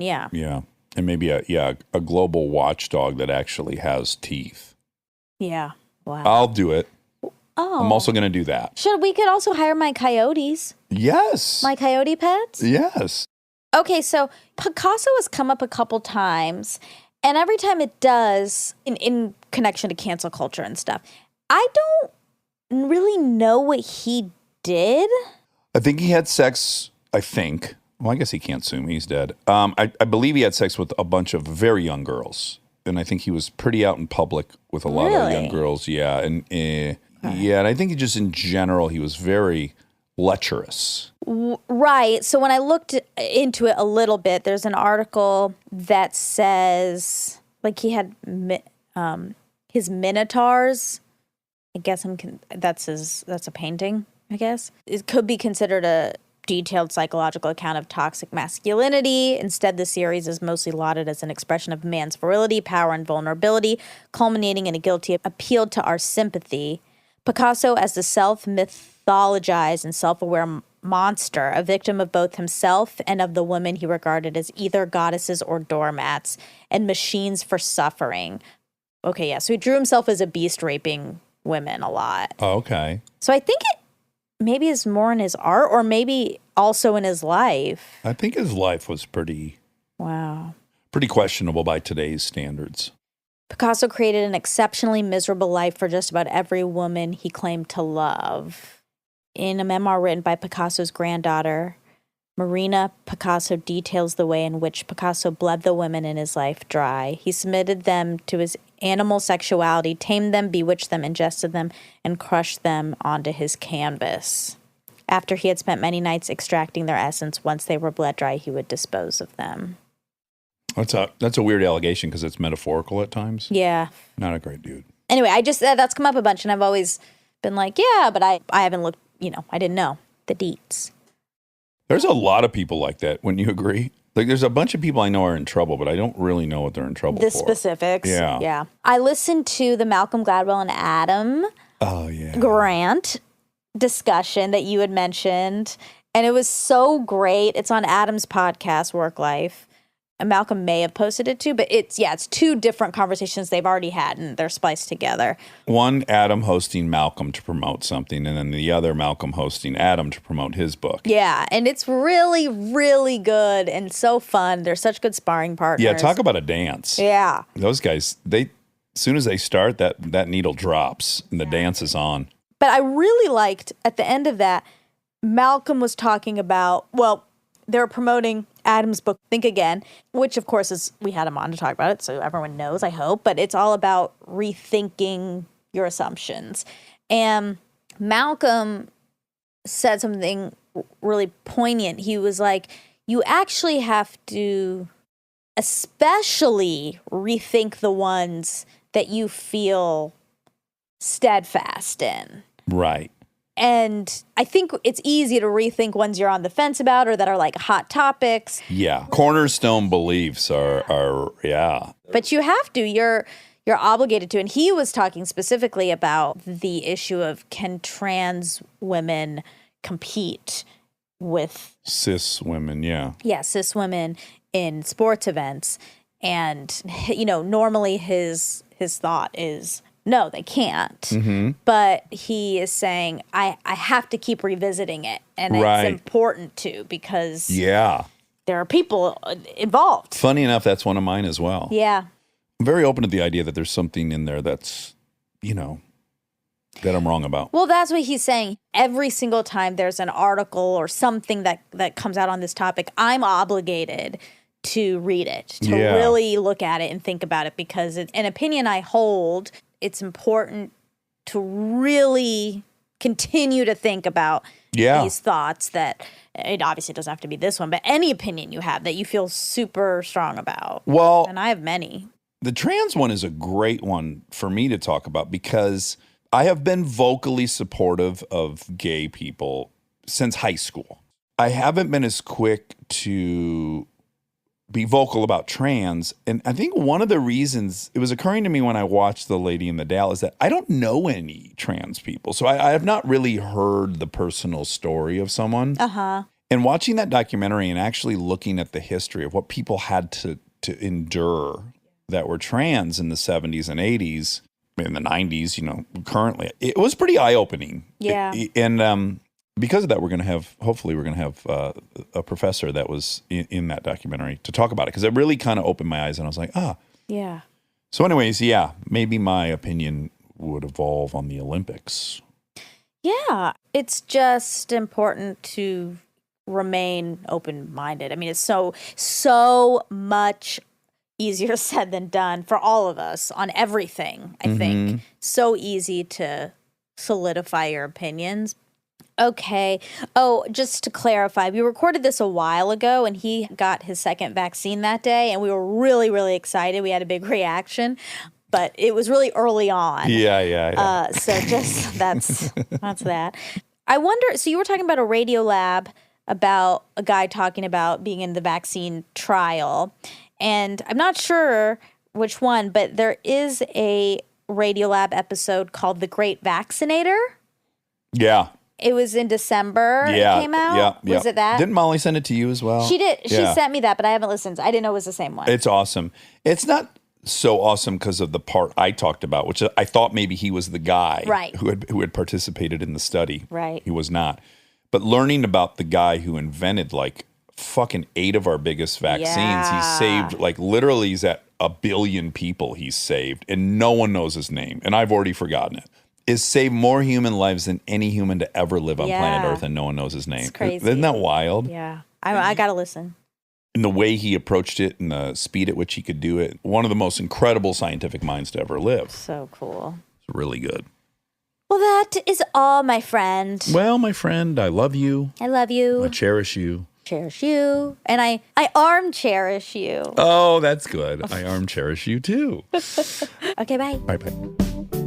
Speaker 2: Yeah.
Speaker 1: Yeah. And maybe a global watchdog that actually has teeth.
Speaker 2: Yeah. Wow.
Speaker 1: I'll do it.
Speaker 2: Oh.
Speaker 1: I'm also going to do that.
Speaker 2: We could also hire my coyotes,
Speaker 1: Yes.
Speaker 2: my coyote pets?
Speaker 1: Yes.
Speaker 2: Okay, so Picasso has come up a couple times, and every time it does, in connection to cancel culture and stuff, I don't really know what he did.
Speaker 1: I think he had sex, I think. Well, I guess he can't sue me. He's dead. I believe he had sex with a bunch of very young girls. And I think he was pretty out in public with a lot of young
Speaker 2: Really?
Speaker 1: girls. Yeah. And yeah, and I think just in general, he was very lecherous.
Speaker 2: Right. So when I looked into it a little bit, there's an article that says, like, he had his minotaurs. I guess that's a painting, I guess. It could be considered a detailed psychological account of toxic masculinity. Instead, the series is mostly lauded as an expression of man's virility, power, and vulnerability, culminating in a guilty appeal to our sympathy. Picasso as the self-mythologized and self-aware monster, a victim of both himself and of the women he regarded as either goddesses or doormats and machines for suffering. Okay, yeah, so he drew himself as a beast raping women a lot.
Speaker 1: Oh, okay.
Speaker 2: So I think it maybe is more in his art or maybe also in his life.
Speaker 1: I think his life was pretty questionable by today's standards.
Speaker 2: Picasso created an exceptionally miserable life for just about every woman he claimed to love. In a memoir written by Picasso's granddaughter, Marina, Picasso details the way in which Picasso bled the women in his life dry. He submitted them to his animal sexuality, tamed them, bewitched them, ingested them, and crushed them onto his canvas. After he had spent many nights extracting their essence, once they were bled dry, he would dispose of them.
Speaker 1: That's a weird allegation because it's metaphorical at times.
Speaker 2: Yeah.
Speaker 1: Not a great dude.
Speaker 2: Anyway, that's come up a bunch, and I've always been like, yeah, but I haven't looked, I didn't know the deets.
Speaker 1: There's a lot of people like that. Wouldn't you agree? Like, there's a bunch of people I know are in trouble, but I don't really know what they're in trouble
Speaker 2: The
Speaker 1: for.
Speaker 2: specifics.
Speaker 1: Yeah.
Speaker 2: Yeah. I listened to the Malcolm Gladwell and Adam Grant discussion that you had mentioned, and it was so great. It's on Adam's podcast, Work Life. And Malcolm may have posted it too, but it's two different conversations they've already had, and they're spliced together.
Speaker 1: One, Adam hosting Malcolm to promote something, and then the other, Malcolm hosting Adam to promote his book.
Speaker 2: Yeah, and it's really, really good and so fun. They're such good sparring partners.
Speaker 1: Yeah, talk about a dance.
Speaker 2: Yeah.
Speaker 1: Those guys, as soon as they start, that needle drops and the dance is on.
Speaker 2: But I really liked, at the end of that, Malcolm was talking about, they were promoting Adam's book, Think Again, which of course we had him on to talk about it, so everyone knows, I hope, but it's all about rethinking your assumptions. And Malcolm said something really poignant. He was like, you actually have to especially rethink the ones that you feel steadfast in.
Speaker 1: Right.
Speaker 2: And I think it's easy to rethink ones you're on the fence about or that are like hot topics.
Speaker 1: Yeah. Cornerstone beliefs are.
Speaker 2: But you have to. You're obligated to. And he was talking specifically about the issue of, can trans women compete with
Speaker 1: Cis women, yeah.
Speaker 2: Yeah, cis women in sports events. And, normally his thought is, no, they can't. Mm-hmm. But he is saying, I have to keep revisiting it. And it's important to, because there are people involved.
Speaker 1: Funny enough, that's one of mine as well.
Speaker 2: Yeah.
Speaker 1: I'm very open to the idea that there's something in there that's, that I'm wrong about.
Speaker 2: Well, that's what he's saying. Every single time there's an article or something that comes out on this topic, I'm obligated to read it, to really look at it and think about it, because it's an opinion I hold. It's important to really continue to think about these thoughts that it obviously doesn't have to be this one, but any opinion you have that you feel super strong about.
Speaker 1: Well,
Speaker 2: and I have many.
Speaker 1: The trans one is a great one for me to talk about because I have been vocally supportive of gay people since high school. I haven't been as quick to be vocal about trans. And I think one of the reasons, it was occurring to me when I watched The Lady in the Dale, is that I don't know any trans people. So I have not really heard the personal story of someone. Uh-huh. And watching that documentary and actually looking at the history of what people had to endure that were trans in the 70s and 80s, in the 90s, currently, it was pretty eye-opening.
Speaker 2: Yeah.
Speaker 1: And because of that, hopefully we're going to have a professor that was in that documentary to talk about it, because it really kind of opened my eyes and I was like,
Speaker 2: Yeah.
Speaker 1: So anyways, maybe my opinion would evolve on the Olympics.
Speaker 2: Yeah. It's just important to remain open-minded. I mean, it's so much easier said than done for all of us on everything, I think. So easy to solidify your opinions. Okay. Oh, just to clarify, we recorded this a while ago, and he got his second vaccine that day, and we were really, really excited. We had a big reaction, but it was really early on.
Speaker 1: Yeah.
Speaker 2: So just that's that. I wonder, so you were talking about a radio lab, about a guy talking about being in the vaccine trial, and I'm not sure which one, but there is a Radiolab episode called The Great Vaccinator.
Speaker 1: Yeah.
Speaker 2: It was in December it came out.
Speaker 1: Yeah.
Speaker 2: Was it that?
Speaker 1: Didn't Molly send it to you as well?
Speaker 2: She did. She sent me that, but I haven't listened. I didn't know it was the same one.
Speaker 1: It's awesome. It's not so awesome because of the part I talked about, which I thought maybe he was the guy who had participated in the study.
Speaker 2: Right.
Speaker 1: He was not. But learning about the guy who invented like fucking 8 of our biggest vaccines, he saved literally he's at 1 billion people he's saved, and no one knows his name, and I've already forgotten it. Is saved more human lives than any human to ever live on planet Earth, and no one knows his name.
Speaker 2: It's crazy.
Speaker 1: Isn't that wild?
Speaker 2: Yeah. I got to listen.
Speaker 1: And the way he approached it and the speed at which he could do it, one of the most incredible scientific minds to ever live.
Speaker 2: So cool.
Speaker 1: It's really good.
Speaker 2: Well, that is all, my friend.
Speaker 1: Well, my friend, I love you.
Speaker 2: I love you.
Speaker 1: I cherish you.
Speaker 2: Cherish you. And I arm cherish you.
Speaker 1: Oh, that's good. I arm cherish you too.
Speaker 2: Okay, bye.
Speaker 1: Bye-bye.